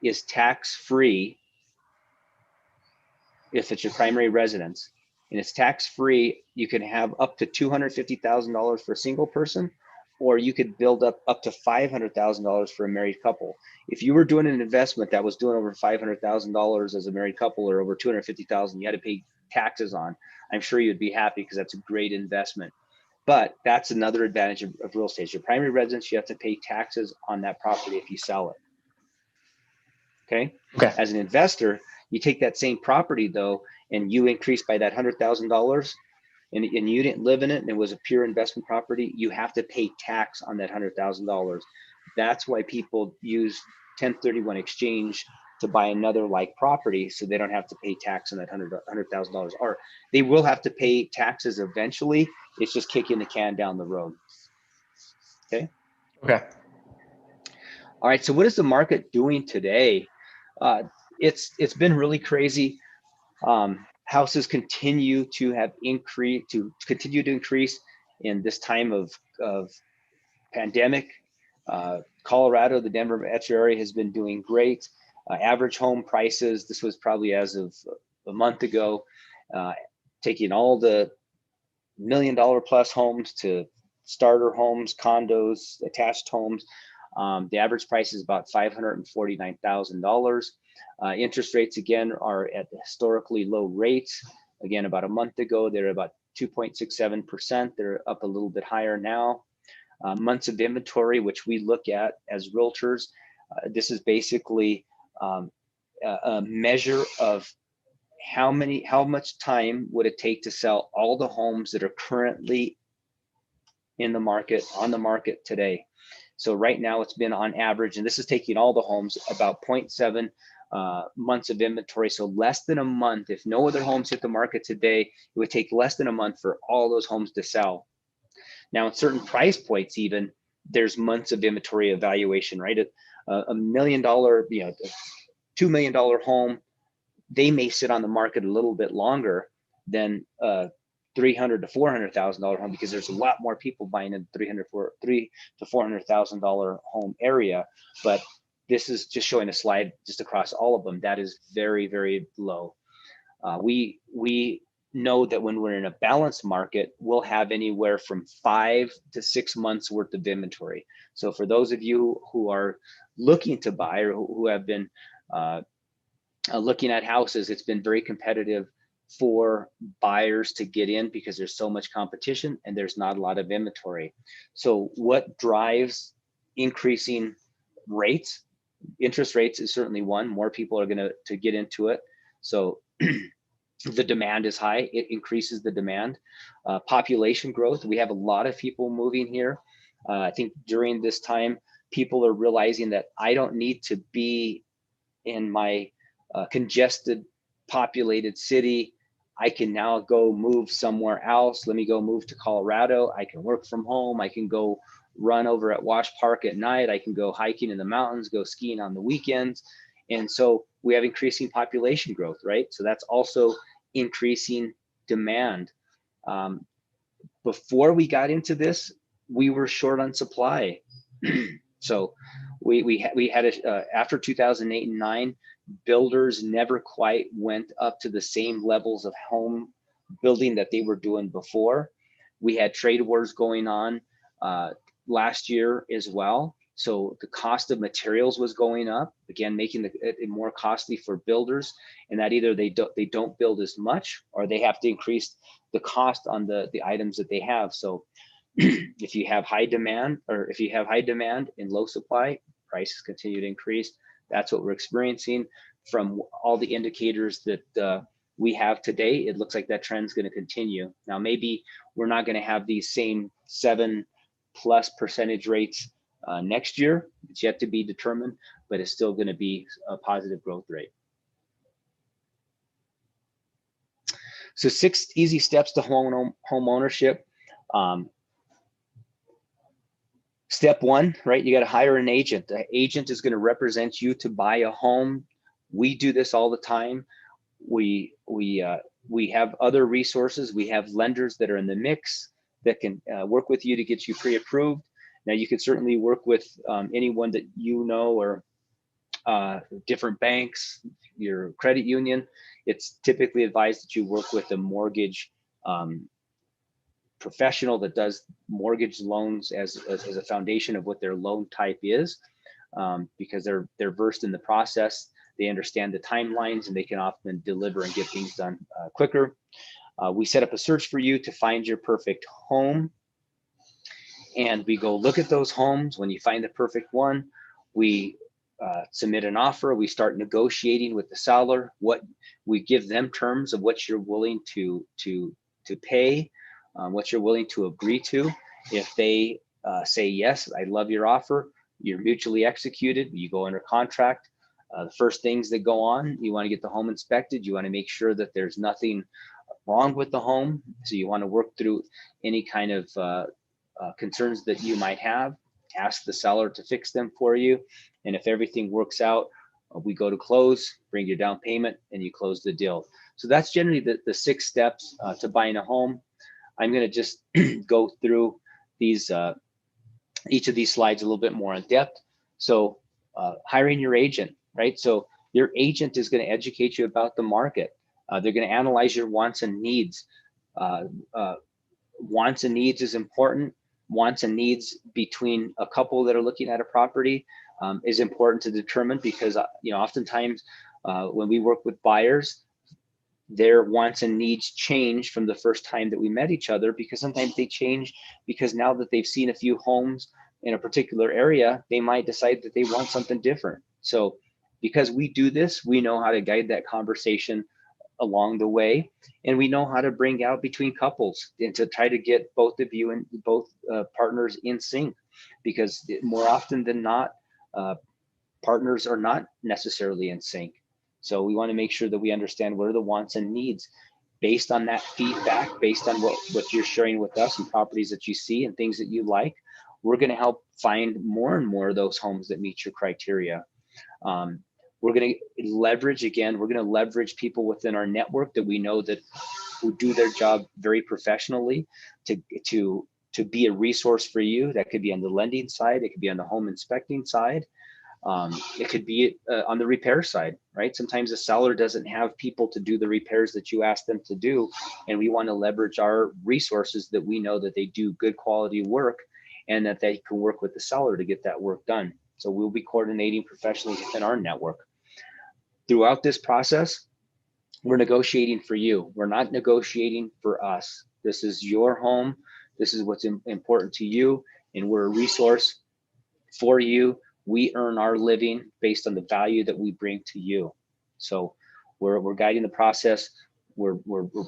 is tax-free if it's your primary residence. And it's tax-free. You can have up to $250,000 for a single person, or you could build up to $500,000 for a married couple. If you were doing an investment that was doing over $500,000 as a married couple, or over $250,000, you had to pay taxes on, I'm sure you'd be happy because that's a great investment. But that's another advantage of real estate. Your primary residence, you have to pay taxes on that property if you sell it. Okay. As an investor, you take that same property though, and you increase by that $100,000, and you didn't live in it, and it was a pure investment property, you have to pay tax on that $100,000. That's why people use 1031 exchange to buy another like property, so they don't have to pay tax on that $100,000. Or they will have to pay taxes eventually. It's just kicking the can down the road. Okay. All right. So what is the market doing today? It's been really crazy. houses continue to continue to increase in this time of pandemic. Colorado, the Denver metro area has been doing great. Average home prices, this was probably as of a month ago, taking all the $1 million plus homes to starter homes, condos, attached homes. The average price is about $549,000. Interest rates, again, are at historically low rates. Again, about a month ago, they're about 2.67%. They're up a little bit higher now. Months of inventory, which we look at as realtors, this is basically a measure of how much time would it take to sell all the homes that are currently on the market today. So right now it's been on average, and this is taking all the homes, about 0.7 months of inventory. So less than a month. If no other homes hit the market today, it would take less than a month for all those homes to sell. Now, at certain price points, even there's months of inventory evaluation, right? At $1 million, $2 million home, they may sit on the market a little bit longer than $300,000 to $400,000 home, because there's a lot more people buying in $300,000 to $400,000 home area. But this is just showing a slide just across all of them. That is very, very low. We know that when we're in a balanced market, we'll have anywhere from 5 to 6 months worth of inventory. So for those of you who are looking to buy, or who have been looking at houses, it's been very competitive for buyers to get in because there's so much competition and there's not a lot of inventory. So what drives increasing rates? Interest rates is certainly one. More people are going to get into it. So the demand is high. It increases the demand. Population growth. We have a lot of people moving here. I think during this time, people are realizing that I don't need to be in my congested, populated city. I can now go move somewhere else. Let me go move to Colorado. I can work from home. I can go run over at Wash Park at night. I can go hiking in the mountains, go skiing on the weekends. And so we have increasing population growth, right? So that's also increasing demand. Before we got into this, we were short on supply. So we had after 2008 and 9, builders never quite went up to the same levels of home building that they were doing before. We had trade wars going on last year as well. So the cost of materials was going up, again, making it more costly for builders, and that either they don't build as much, or they have to increase the cost on the items that they have. So if you have high demand, or if you have high demand and low supply, prices continue to increase. That's what we're experiencing. From all the indicators that we have today, it looks like that trend's going to continue. Now, maybe we're not going to have these same 7+ percentage rates next year. It's yet to be determined, but it's still going to be a positive growth rate. So 6 easy steps to home ownership. Step 1, right? You got to hire an agent. The agent is going to represent you to buy a home. We do this all the time. We have other resources. We have lenders that are in the mix that can work with you to get you pre-approved. Now, you can certainly work with anyone that you know, or different banks, your credit union. It's typically advised that you work with a mortgage professional that does mortgage loans as a foundation of what their loan type is, because they're versed in the process. They understand the timelines, and they can often deliver and get things done quicker. We set up a search for you to find your perfect home, and we go look at those homes. When you find the perfect one, we submit an offer. We start negotiating with the seller. We give them terms of what you're willing to pay, what you're willing to agree to. If they say yes, I love your offer, you're mutually executed. You go under contract. The first things that go on, you want to get the home inspected. You want to make sure that there's nothing wrong with the home. So you want to work through any kind of concerns that you might have. Ask the seller to fix them for you. And if everything works out, we go to close, bring your down payment, and you close the deal. So that's generally the 6 steps to buying a home. I'm going to just go through these each of these slides a little bit more in depth. So hiring your agent, right? So your agent is going to educate you about the market. They're going to analyze your wants and needs. Wants and needs is important. Wants and needs between a couple that are looking at a property is important to determine, because oftentimes when we work with buyers, their wants and needs change from the first time that we met each other, because sometimes they change because now that they've seen a few homes in a particular area, they might decide that they want something different. So because we do this, we know how to guide that conversation along the way, and we know how to bring out between couples and to try to get both of you and both partners in sync, because more often than not, partners are not necessarily in sync. So we want to make sure that we understand what are the wants and needs based on that feedback, based on what you're sharing with us and properties that you see and things that you like. We're going to help find more and more of those homes that meet your criteria. We're going to leverage, again, we're going to leverage people within our network that we know that who do their job very professionally to be a resource for you. That could be on the lending side, it could be on the home inspecting side. It could be on the repair side, right? Sometimes the seller doesn't have people to do the repairs that you ask them to do, and we want to leverage our resources that we know that they do good quality work and that they can work with the seller to get that work done. So we'll be coordinating professionals within our network. Throughout this process, we're negotiating for you. We're not negotiating for us. This is your home. This is what's important to you, and we're a resource for you. We earn our living based on the value that we bring to you. So we're guiding the process. We're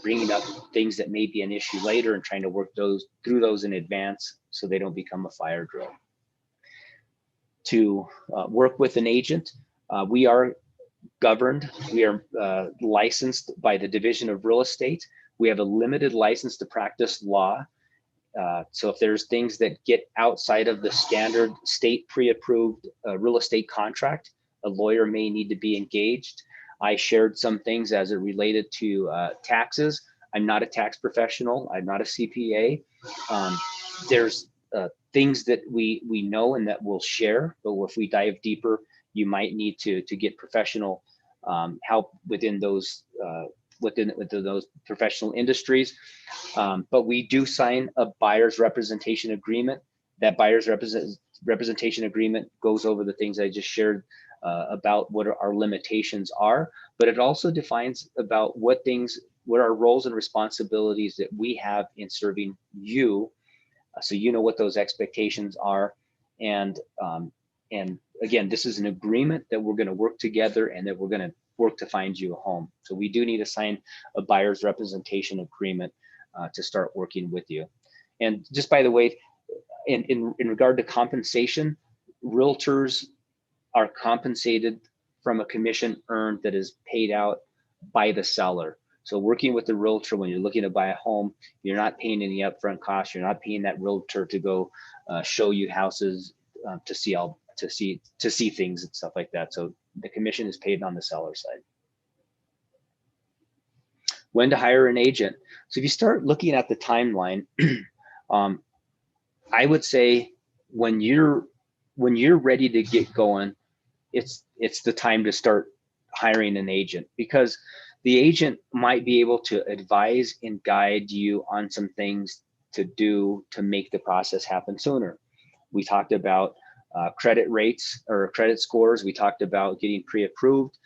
bringing up things that may be an issue later and trying to work through those in advance so they don't become a fire drill. To work with an agent, we are governed. We are licensed by the Division of Real Estate. We have a limited license to practice law. So if there's things that get outside of the standard state pre-approved real estate contract, a lawyer may need to be engaged. I shared some things as it related to taxes. I'm not a tax professional. I'm not a CPA. There's things that we know and that we'll share, but if we dive deeper, you might need to get professional help within those within those professional industries. But we do sign a buyer's representation agreement. That buyer's representation agreement goes over the things I just shared about what our limitations are, but it also defines about what our roles and responsibilities that we have in serving you, so you know what those expectations are. And again, this is an agreement that we're going to work together and that we're going to work to find you a home. So we do need to sign a buyer's representation agreement to start working with you. And just by the way, in regard to compensation, realtors are compensated from a commission earned that is paid out by the seller. So working with the realtor, when you're looking to buy a home, you're not paying any upfront costs. You're not paying that realtor to go show you houses to see things and stuff like that. So the commission is paid on the seller side. When to hire an agent. So if you start looking at the timeline, I would say when you're ready to get going, it's the time to start hiring an agent, because the agent might be able to advise and guide you on some things to do to make the process happen sooner. We talked about credit rates or credit scores. We talked about getting pre-approved.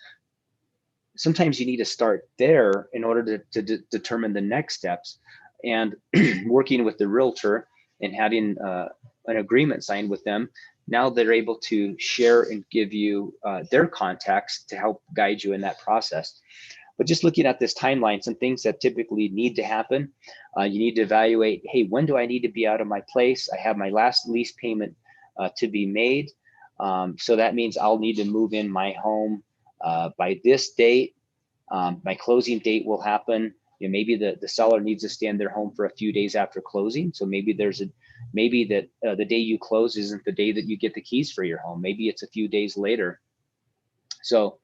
Sometimes you need to start there in order to determine the next steps. And working with the realtor and having an agreement signed with them, now they're able to share and give you their contacts to help guide you in that process. But just looking at this timeline, some things that typically need to happen, you need to evaluate, hey, when do I need to be out of my place? I have my last lease payment to be made. So that means I'll need to move in my home by this date. My closing date will happen. Maybe the seller needs to stay in their home for a few days after closing. So maybe that the day you close isn't the day that you get the keys for your home. Maybe it's a few days later. So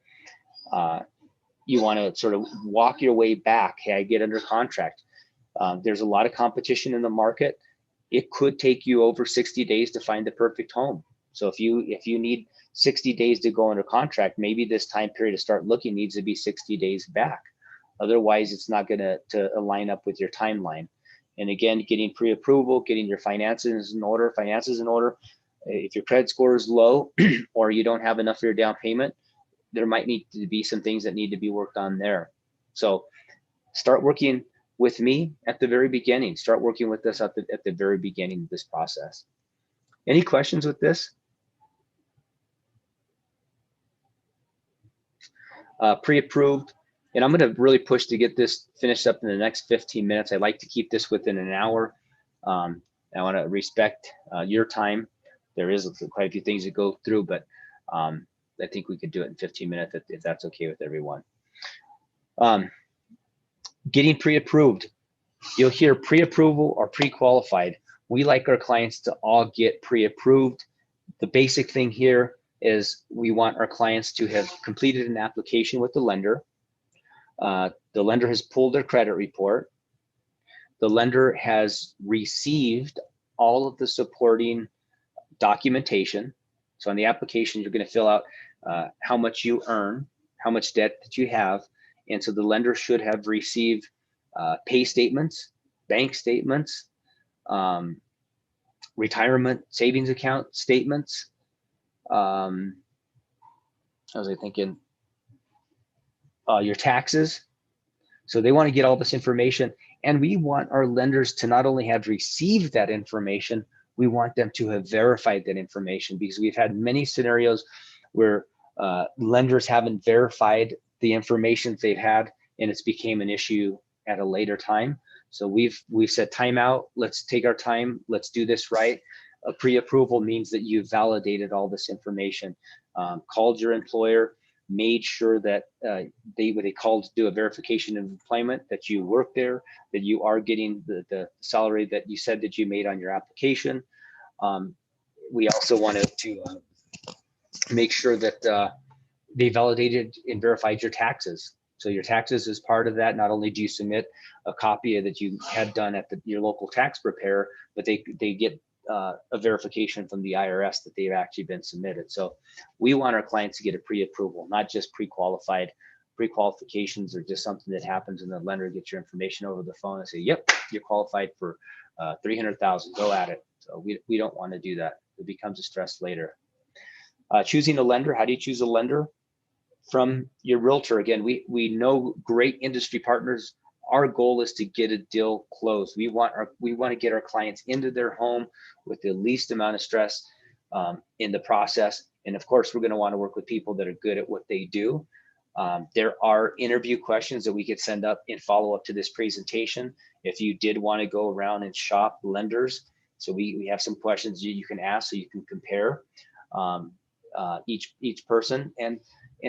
you want to sort of walk your way back. Hey, I get under contract. There's a lot of competition in the market. It could take you over 60 days to find the perfect home. So if you need 60 days to go under contract, maybe this time period to start looking needs to be 60 days back. Otherwise, it's not going to align up with your timeline. And again, getting pre-approval, getting your finances in order. If your credit score is low or you don't have enough of your down payment, there might need to be some things that need to be worked on there. So start working with me at the very beginning. Start working with us at the very beginning of this process. Any questions with this? Pre-approved, and I'm going to really push to get this finished up in the next 15 minutes. I'd like to keep this within an hour. I want to respect your time. There is quite a few things to go through, but I think we could do it in 15 minutes if that's okay with everyone. Getting pre-approved. You'll hear pre-approval or pre-qualified. We like our clients to all get pre-approved. The basic thing here is we want our clients to have completed an application with the lender. The lender has pulled their credit report. The lender has received all of the supporting documentation. So on the application, you're going to fill out how much you earn, how much debt that you have. And so the lender should have received pay statements, bank statements, retirement savings account statements. How was I thinking? Your taxes. So they want to get all this information, and we want our lenders to not only have received that information, we want them to have verified that information, because we've had many scenarios where lenders haven't verified the information they've had, and it's became an issue at a later time. So we've said time out. Let's take our time. Let's do this right. A pre-approval means that you've validated all this information, called your employer, made sure that they called to do a verification of employment, that you work there, that you are getting the salary that you said that you made on your application. We also wanted to make sure that they validated and verified your taxes. So your taxes is part of that. Not only do you submit a copy that you had done at your local tax preparer, but they get a verification from the IRS that they've actually been submitted. So we want our clients to get a pre-approval, not just pre-qualified. Pre-qualifications are just something that happens and the lender gets your information over the phone and say, yep, you're qualified for 300,000, go at it. So we don't want to do that. It becomes a stress later. Choosing a lender, how do you choose a lender? From your realtor. Again, we know great industry partners. Our goal is to get a deal closed. We want to get our clients into their home with the least amount of stress in the process. And of course, we're going to want to work with people that are good at what they do. There are interview questions that we could send up in follow up to this presentation. If you did want to go around and shop lenders, so we have some questions you can ask so you can compare each person and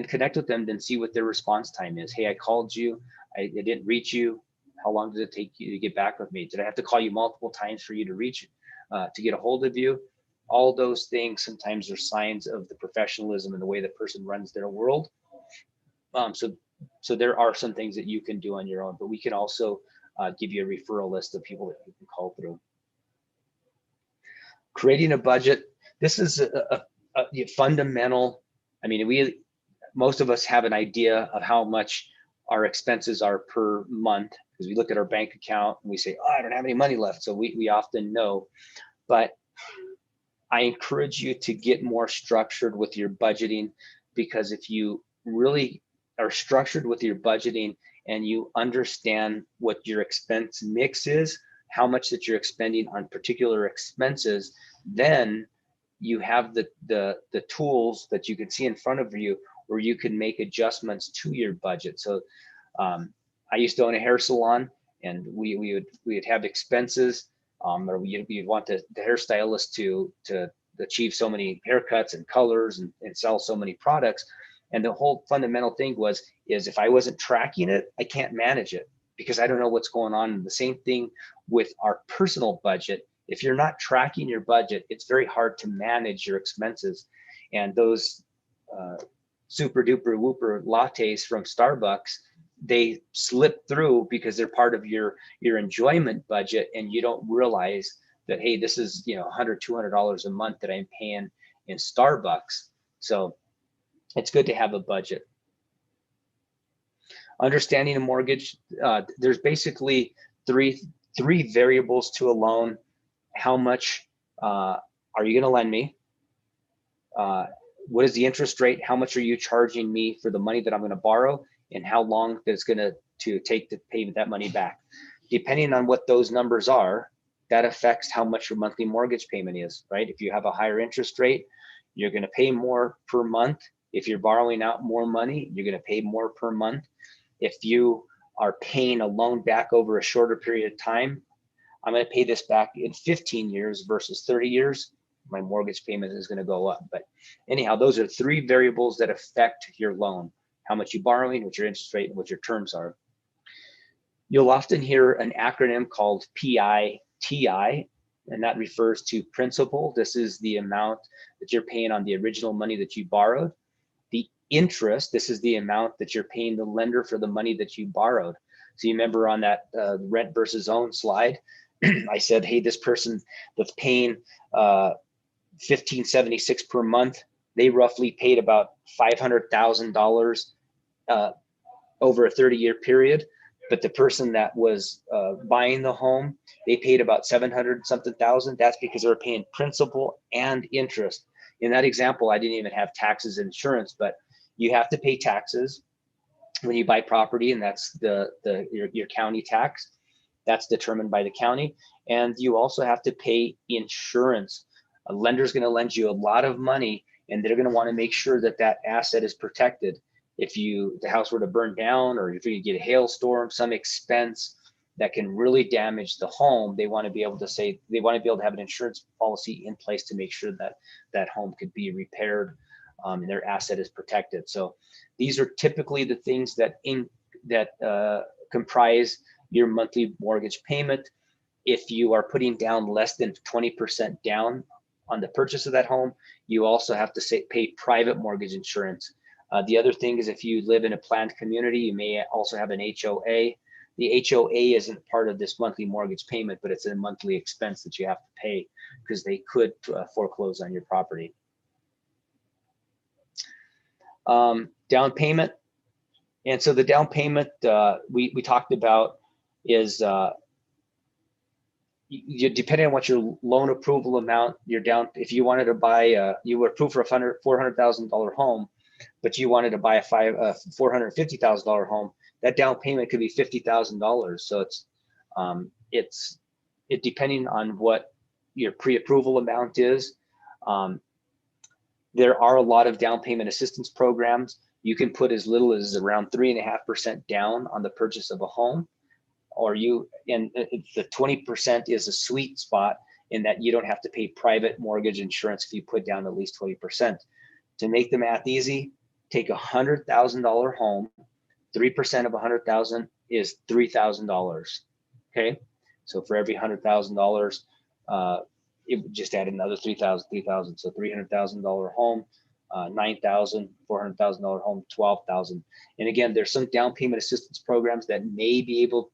connect with them, then see what their response time is. Hey, I called you, I didn't reach you. How long did it take you to get back with me? Did I have to call you multiple times for you to reach, to get a hold of you? All those things sometimes are signs of the professionalism and the way the person runs their world. So there are some things that you can do on your own, but we can also give you a referral list of people that you can call through. Creating a budget. This is a fundamental. I mean, most of us have an idea of how much our expenses are per month, because we look at our bank account and we say, oh, I don't have any money left. So we often know, but I encourage you to get more structured with your budgeting, because if you really are structured with your budgeting and you understand what your expense mix is, how much that you're expending on particular expenses, then you have the tools that you can see in front of you where you can make adjustments to your budget. So I used to own a hair salon, and we would have expenses, or we'd want the hairstylist to achieve so many haircuts and colors and sell so many products. And the whole fundamental thing is if I wasn't tracking it, I can't manage it because I don't know what's going on. And the same thing with our personal budget. If you're not tracking your budget, it's very hard to manage your expenses. And those super duper whooper lattes from Starbucks, they slip through because they're part of your enjoyment budget, and you don't realize that, hey, this is, you know, $100, $200 a month that I'm paying in Starbucks. So it's good to have a budget. Understanding a mortgage, there's basically three variables to a loan. How much are you going to lend me? What is the interest rate? How much are you charging me for the money that I'm going to borrow? And how long it's going to take to pay that money back? Depending on what those numbers are, that affects how much your monthly mortgage payment is, right? If you have a higher interest rate, you're going to pay more per month. If you're borrowing out more money, you're going to pay more per month. If you are paying a loan back over a shorter period of time, I'm going to pay this back in 15 years versus 30 years, my mortgage payment is going to go up. But anyhow, those are three variables that affect your loan: how much you're borrowing, what your interest rate, and what your terms are. You'll often hear an acronym called PITI, and that refers to principal. This is the amount that you're paying on the original money that you borrowed. The interest, this is the amount that you're paying the lender for the money that you borrowed. So you remember on that rent versus own slide, I said, hey, this person that's paying $1,576 per month, they roughly paid about $500,000 over a 30-year period. But the person that was buying the home, they paid about 700 something thousand. That's because they were paying principal and interest. In that example, I didn't even have taxes and insurance, but you have to pay taxes when you buy property, and that's your county tax. That's determined by the county. And you also have to pay insurance. A lender's going to lend you a lot of money, and they're going to want to make sure that that asset is protected. If the house were to burn down, or if you get a hailstorm, some expense that can really damage the home, they want to be able to have an insurance policy in place to make sure that that home could be repaired, and their asset is protected. So these are typically the things that comprise your monthly mortgage payment. If you are putting down less than 20% down on the purchase of that home, you also have to pay private mortgage insurance. The other thing is, if you live in a planned community, you may also have an HOA. The HOA isn't part of this monthly mortgage payment, but it's a monthly expense that you have to pay because they could foreclose on your property. Down payment. And so the down payment we talked about is depending on what your loan approval amount, you're down. If you wanted to buy, you were approved for a $400,000 home, but you wanted to buy a $450,000 home, that down payment could be $50,000. So it's depending on what your pre-approval amount is. There are a lot of down payment assistance programs. You can put as little as around 3.5% down on the purchase of a home, and the 20% is a sweet spot in that you don't have to pay private mortgage insurance if you put down at least 20%. To make the math easy, take a $100,000 home, 3% of $100,000 is $3,000. Okay, so for every $100,000, it would just add another 3,000. So $300,000 home, 9,000, $400,000 home, 12,000. And again, there's some down payment assistance programs that may be able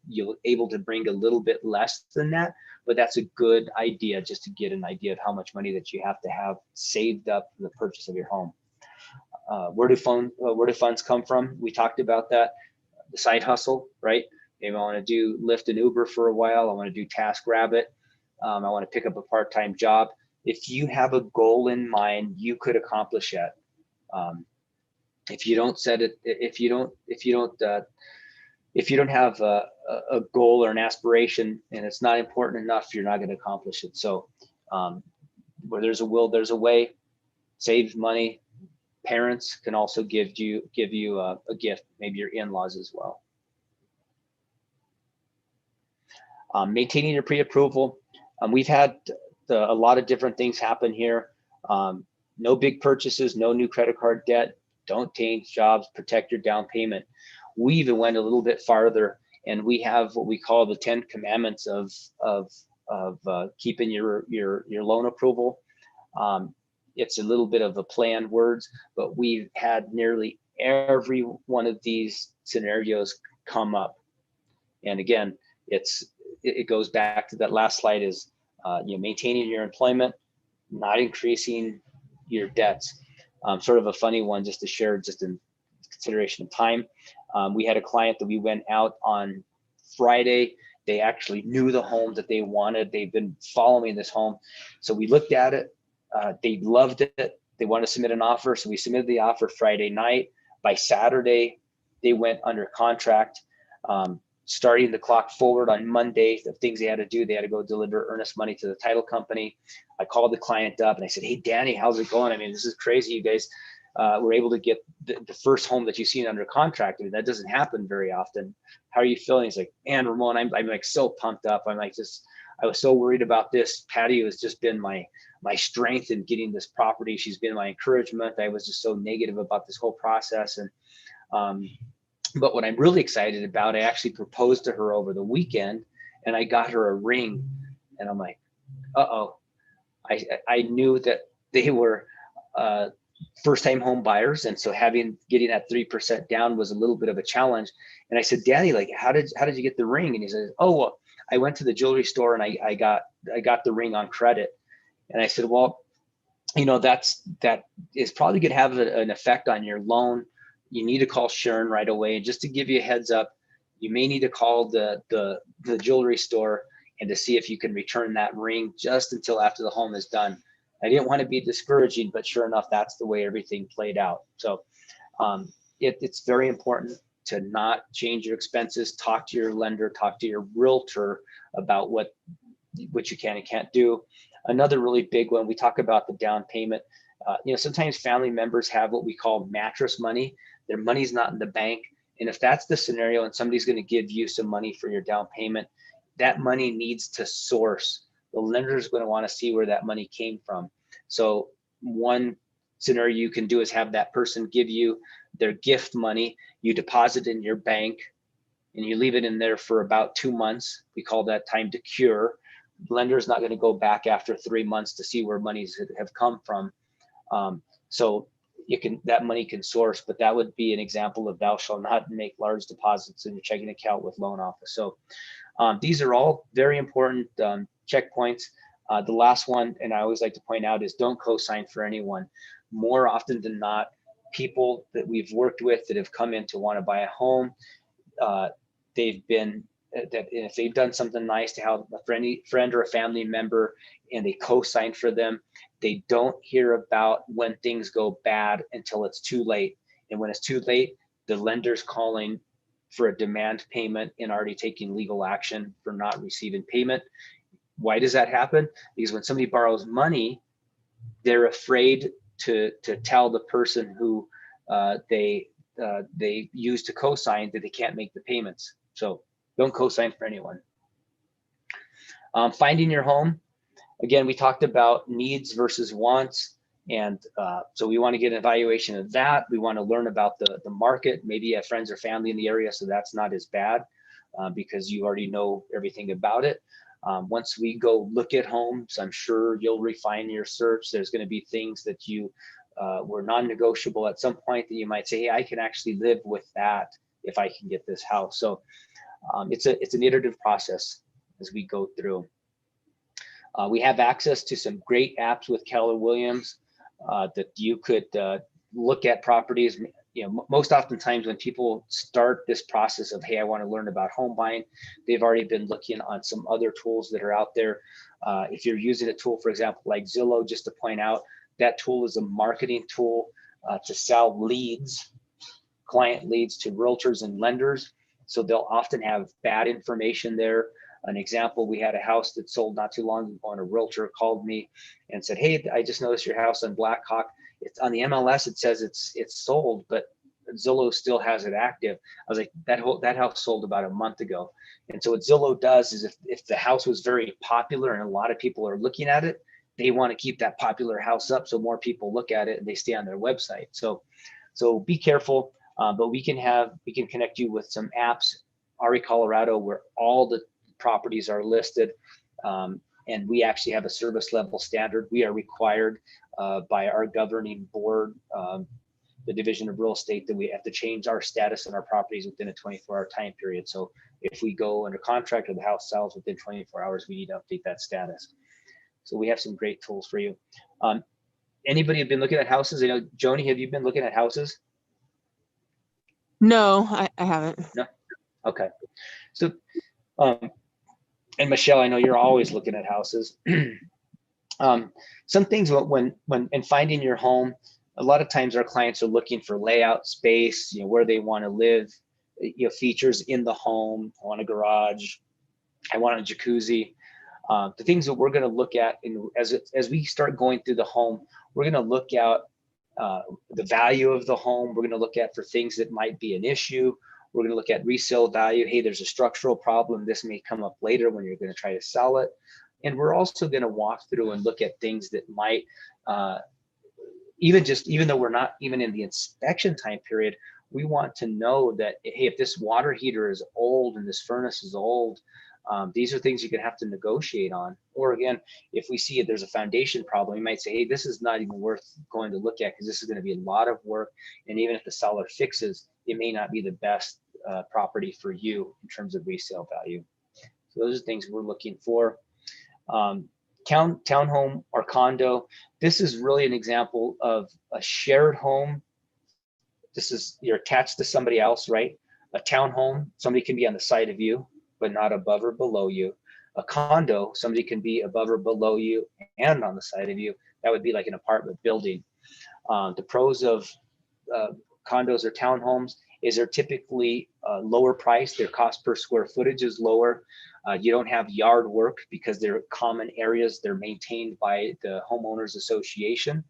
to bring a little bit less than that, but that's a good idea just to get an idea of how much money that you have to have saved up for the purchase of your home. Where do funds come from? We talked about that. The side hustle, right? Maybe I want to do Lyft and Uber for a while. I want to do TaskRabbit. I want to pick up a part-time job. If you have a goal in mind, you could accomplish it. If you don't set it, if you don't have a goal or an aspiration, and it's not important enough, you're not going to accomplish it. So where there's a will, there's a way. Save money. Parents can also give you a gift, maybe your in-laws as well. Maintaining your pre-approval. We've had a lot of different things happen here. No big purchases, no new credit card debt, don't change jobs, protect your down payment. We even went a little bit farther, and we have what we call the 10 commandments of keeping your loan approval. it's a little bit of a play on words, but we've had nearly every one of these scenarios come up. And again, it goes back to that last slide is maintaining your employment, not increasing your debts. Sort of a funny one just to share, just in consideration of time. We had a client that we went out on Friday. They actually knew the home that they wanted. They've been following this home. So we looked at it. They loved it. They wanted to submit an offer. So we submitted the offer Friday night. By Saturday, they went under contract. Starting the clock forward on Monday, the things they had to do, they had to go deliver earnest money to the title company. I called the client up and I said, hey, Danny, how's it going? I mean, this is crazy. You guys were able to get the first home that you've seen under contract. I mean, that doesn't happen very often. How are you feeling? He's like, man, Ramon, I'm like so pumped up. I'm like, I was so worried about this. Patty has just been my strength in getting this property. She's been my encouragement. I was just so negative about this whole process. And but what I'm really excited about, I actually proposed to her over the weekend and I got her a ring. And I'm like, uh-oh. I knew that they were first-time home buyers. And so getting that 3% down was a little bit of a challenge. And I said, Danny, like, how did you get the ring? And he said, oh, well, I went to the jewelry store and I got the ring on credit. And I said, well, that is probably going to have an effect on your loan. You need to call Sharon right away. And just to give you a heads up, you may need to call the jewelry store and to see if you can return that ring just until after the home is done. I didn't want to be discouraging, but sure enough, that's the way everything played out. So it's very important to not change your expenses. Talk to your lender, talk to your realtor about what you can and can't do. Another really big one, we talk about the down payment. Sometimes family members have what we call mattress money. Their money's not in the bank. And if that's the scenario and somebody's going to give you some money for your down payment, that money needs to source. The lender is going to want to see where that money came from. So one scenario you can do is have that person give you their gift money. You deposit in your bank and you leave it in there for about 2 months. We call that time to cure. The lender is not going to go back after 3 months to see where monies have come from. So that money can source, but that would be an example of thou shalt not make large deposits in your checking account with loan office. So these are all very important checkpoints. The last one, and I always like to point out, is don't co-sign for anyone. More often than not, people that we've worked with that have come in to want to buy a home, if they've done something nice to have a friend or a family member and they co-sign for them, they don't hear about when things go bad until it's too late. And when it's too late, the lender's calling for a demand payment and already taking legal action for not receiving payment. Why does that happen? Because when somebody borrows money, they're afraid to tell the person who they use to co-sign that they can't make the payments. So don't co-sign for anyone. Finding your home. Again, we talked about needs versus wants. And so we want to get an evaluation of that. We want to learn about the market. Maybe you have friends or family in the area, so that's not as bad because you already know everything about it. Once we go look at homes, I'm sure you'll refine your search. There's going to be things that you were non-negotiable at some point that you might say, hey, I can actually live with that if I can get this house. So it's an iterative process as we go through. We have access to some great apps with Keller Williams that you could look at properties. Most oftentimes when people start this process of, hey, I want to learn about home buying, they've already been looking on some other tools that are out there. If you're using a tool, for example, like Zillow, just to point out, that tool is a marketing tool to sell leads, client leads to realtors and lenders. So they'll often have bad information there. An example, we had a house that sold not too long ago, and a realtor called me and said, hey, I just noticed your house on Blackhawk. It's on the MLS, it says it's sold, but Zillow still has it active. I was like, that house sold about a month ago. And so what Zillow does is if the house was very popular and a lot of people are looking at it, they want to keep that popular house up so more people look at it and they stay on their website. So be careful, but we can connect you with some apps, RE Colorado, where all the properties are listed. and we actually have a service level standard. We are required by our governing board, the Division of Real Estate, that we have to change our status in our properties within a 24-hour time period. So if we go under contract or the house sells within 24 hours, we need to update that status. So we have some great tools for you. Anybody have been looking at houses? You know, Joni, have you been looking at houses? No, I haven't. No. Okay. So, and Michelle, I know you're always looking at houses. Some things when in finding your home, a lot of times our clients are looking for layout, space, you know, where they want to live, you know, features in the home. I want a garage. I want a jacuzzi. The things that we're going to look at as we start going through the home, we're going to look at the value of the home. We're going to look at for things that might be an issue. We're going to look at resale value. Hey, there's a structural problem. This may come up later when you're going to try to sell it. And we're also going to walk through and look at things that might, even though we're not even in the inspection time period, we want to know that, hey, if this water heater is old and this furnace is old, these are things you're going to have to negotiate on. Or again, if we see there's a foundation problem, we might say, hey, this is not even worth going to look at because this is going to be a lot of work. And even if the seller fixes, it may not be the best property for you in terms of resale value. So those are things we're looking for. Townhome or condo. This is really an example of a shared home. This is, you're attached to somebody else, right? A townhome, somebody can be on the side of you, but not above or below you. A condo, somebody can be above or below you and on the side of you. That would be like an apartment building. The pros of condos or townhomes is they're typically lower price. Their cost per square footage is lower. You don't have yard work because they're common areas. They're maintained by the homeowners association.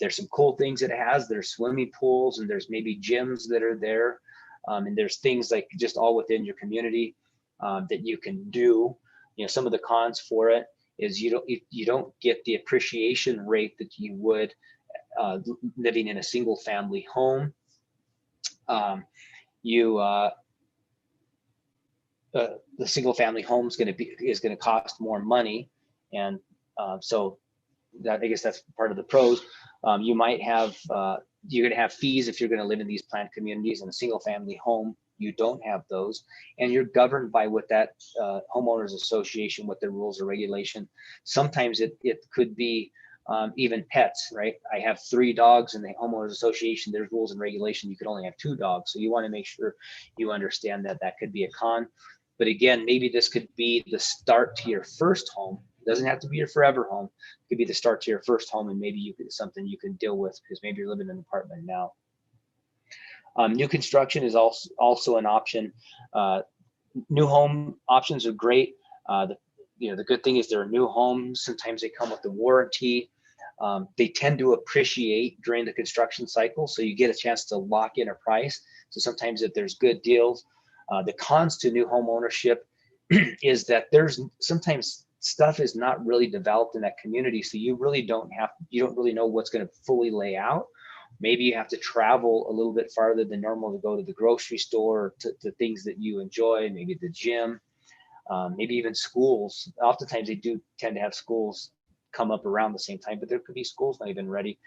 There's some cool things it has. There's swimming pools and there's maybe gyms that are there. And there's things like just all within your community that you can do. You know, some of the cons for it is you don't get the appreciation rate that you would living in a single family home. The single family home is going to cost more money, and so that, I guess that's part of the pros. You might have you're going to have fees if you're going to live in these planned communities. In a single family home, you don't have those, and you're governed by what that homeowners association, what their rules or regulation. Sometimes it could be even pets, right? I have 3 dogs in the homeowners association. There's rules and regulation. You could only have 2 dogs. So you want to make sure you understand that that could be a con. But again, maybe this could be the start to your first home. It doesn't have to be your forever home. It could be the start to your first home, and maybe something you can deal with because maybe you're living in an apartment now. New construction is also an option. New home options are great. The good thing is they're new homes. Sometimes they come with a warranty. They tend to appreciate during the construction cycle, so you get a chance to lock in a price. So sometimes if there's good deals, the cons to new home ownership is that there's sometimes stuff is not really developed in that community, so you don't really know what's going to fully lay out. Maybe you have to travel a little bit farther than normal to go to the grocery store, to things that you enjoy, maybe the gym. Maybe even schools. Oftentimes they do tend to have schools come up around the same time, but there could be schools not even ready.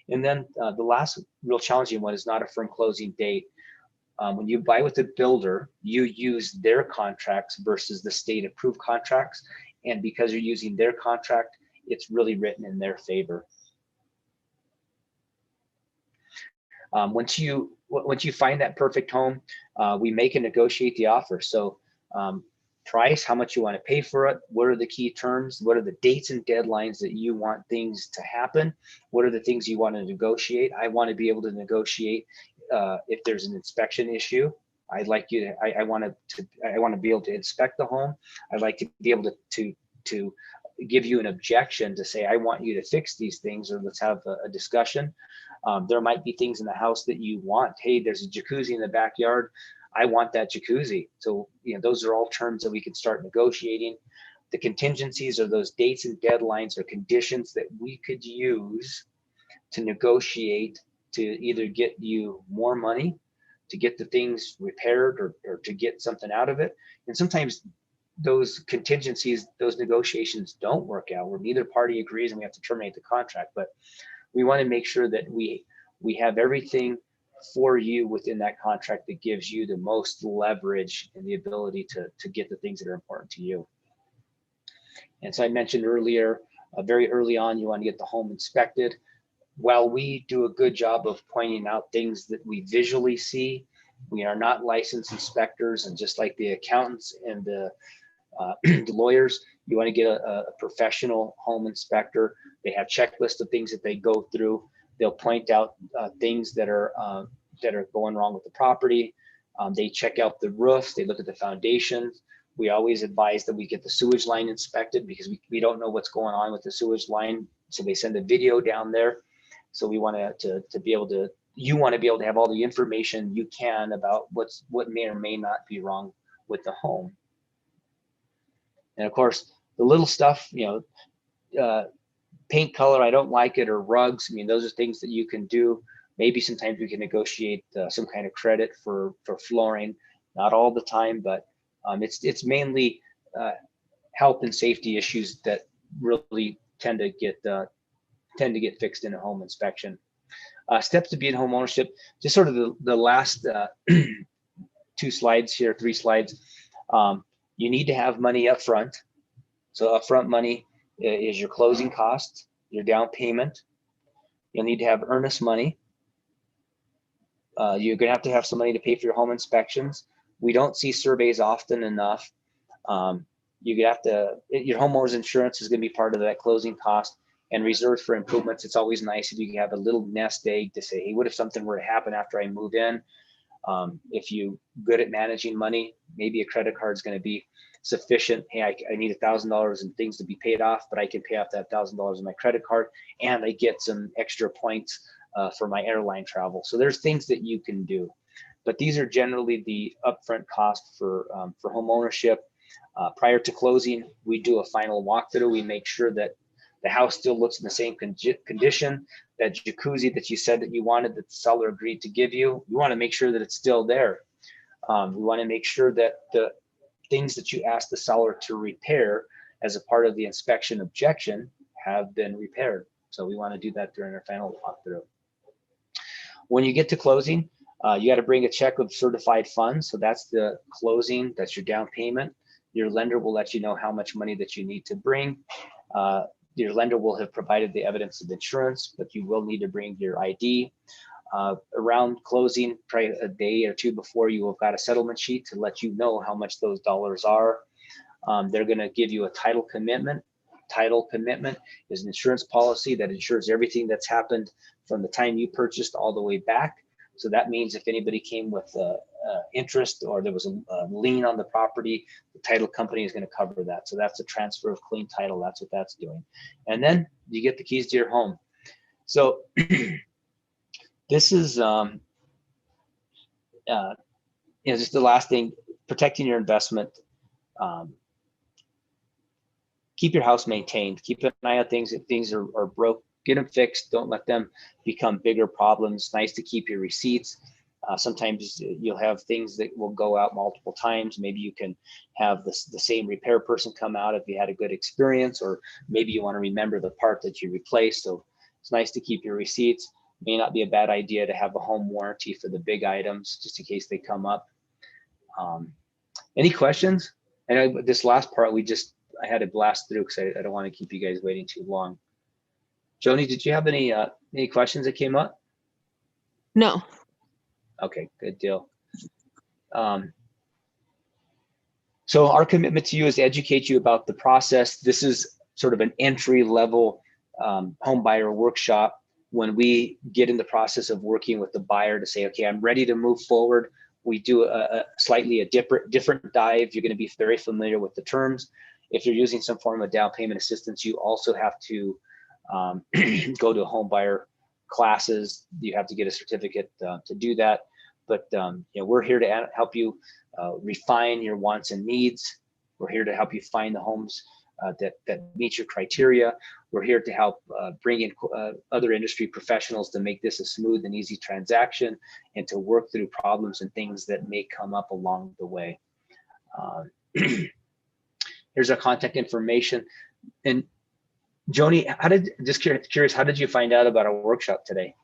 And then the last real challenging one is not a firm closing date. When you buy with a builder, you use their contracts versus the state approved contracts. And because you're using their contract, it's really written in their favor. Once you find that perfect home, we make and negotiate the offer. So price, how much you want to pay for it, what are the key terms, what are the dates and deadlines that you want things to happen, what are the things you want to negotiate. I want to be able to negotiate if there's an inspection issue. I'd like you to, I want to be able to inspect the home. I'd like to be able to give you an objection to say, I want you to fix these things, or let's have a discussion. There might be things in the house that you want. Hey, there's a jacuzzi in the backyard. I want that jacuzzi. So, those are all terms that we can start negotiating. The contingencies are those dates and deadlines or conditions that we could use to negotiate to either get you more money, to get the things repaired, or to get something out of it. And sometimes those contingencies, those negotiations don't work out, where neither party agrees and we have to terminate the contract. But we want to make sure that we have everything for you within that contract that gives you the most leverage and the ability to get the things that are important to you. And so I mentioned earlier, very early on, you want to get the home inspected. While we do a good job of pointing out things that we visually see, we are not licensed inspectors, and just like the accountants and the lawyers, you want to get a professional home inspector. They have checklists of things that they go through. They'll point out things that are going wrong with the property. They check out the roofs. They look at the foundations. We always advise that we get the sewage line inspected, because we don't know what's going on with the sewage line. So they send a video down there. So we want to be able to, you want to be able to have all the information you can about what may or may not be wrong with the home. And of course, the little stuff, paint color, I don't like it, or rugs. I mean, those are things that you can do. Maybe sometimes we can negotiate some kind of credit for flooring. Not all the time, but it's mainly health and safety issues that really tend to get fixed in a home inspection. Steps to be in home ownership, just sort of the last 2 slides here, 3 slides. You need to have money up front. So upfront money is your closing costs, your down payment. You'll need to have earnest money. You're gonna have to have some money to pay for your home inspections. We don't see surveys often enough. You have to, your homeowner's insurance is gonna be part of that closing cost, and reserves for improvements. It's always nice if you can have a little nest egg to say, hey, what if something were to happen after I move in? If you're good at managing money, maybe a credit card is going to be sufficient. Hey, I need $1,000 in things to be paid off, but I can pay off that $1,000 in my credit card, and I get some extra points for my airline travel. So there's things that you can do, but these are generally the upfront cost for home ownership. Prior to closing, we do a final walkthrough. We make sure that the house still looks in the same condition. That jacuzzi that you said that you wanted, that the seller agreed to give you, we want to make sure that it's still there. We want to make sure that the things that you asked the seller to repair as a part of the inspection objection have been repaired. So we want to do that during our final walkthrough. When you get to closing, you got to bring a check of certified funds. So that's the closing, that's your down payment. Your lender will let you know how much money that you need to bring. Your lender will have provided the evidence of insurance, but you will need to bring your ID. Around closing, probably a day or 2 before, you have got a settlement sheet to let you know how much those dollars are. They're going to give you a title commitment. Title commitment is an insurance policy that insures everything that's happened from the time you purchased all the way back. So that means if anybody came with interest, or there was a lien on the property, the title company is going to cover that. So that's a transfer of clean title. That's what that's doing. And then you get the keys to your home. So this is just the last thing, protecting your investment. Keep your house maintained. Keep an eye on things. If things are broke, get them fixed. Don't let them become bigger problems. Nice to keep your receipts. Sometimes you'll have things that will go out multiple times. Maybe you can have the same repair person come out if you had a good experience, or maybe you want to remember the part that you replaced. So it's nice to keep your receipts. May not be a bad idea to have a home warranty for the big items, just in case they come up. Any questions? And this last part, I had to blast through because I don't want to keep you guys waiting too long. Joni, did you have any questions that came up? No. Okay, good deal. So our commitment to you is to educate you about the process. This is sort of an entry-level home buyer workshop. When we get in the process of working with the buyer to say, okay, I'm ready to move forward, we do a slightly different dive. You're going to be very familiar with the terms. If you're using some form of down payment assistance, you also have to go to home buyer classes. You have to get a certificate to do that. But we're here to help you refine your wants and needs. We're here to help you find the homes that meet your criteria. We're here to help bring in other industry professionals to make this a smooth and easy transaction, and to work through problems and things that may come up along the way. Here's our contact information. And Joni, just curious, how did you find out about our workshop today?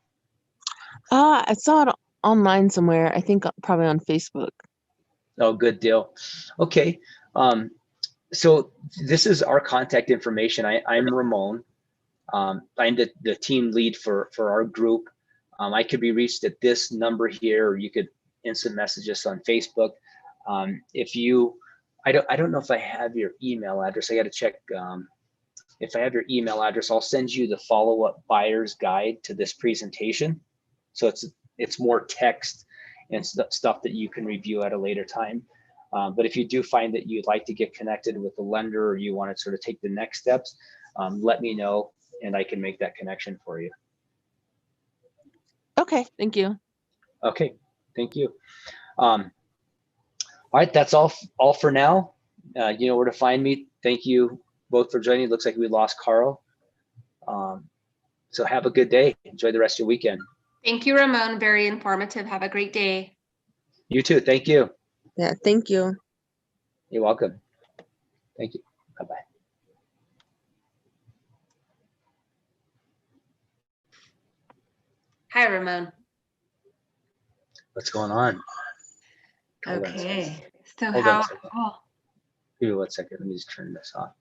I saw it online somewhere. I think probably on Facebook. Oh, good deal. Okay. So this is our contact information. I'm Ramon. I'm the team lead for our group. I could be reached at this number here, or you could instant message us on Facebook. If you, I don't know if I have your email address. I got to check. If I have your email address, I'll send you the follow-up buyer's guide to this presentation. So it's more text and stuff that you can review at a later time. But if you do find that you'd like to get connected with the lender, or you want to sort of take the next steps, let me know and I can make that connection for you. Okay, thank you. Okay, thank you. All right, that's all for now. You know where to find me. Thank you both for joining. It looks like we lost Carl. So have a good day. Enjoy the rest of your weekend. Thank you, Ramon. Very informative. Have a great day. You too. Thank you. Yeah, thank you. You're welcome. Thank you. Bye-bye. Hi, Ramon. What's going on? Hold on a Okay. So Hold on how? a second. Oh, Give me 1 second. Let me just turn this off.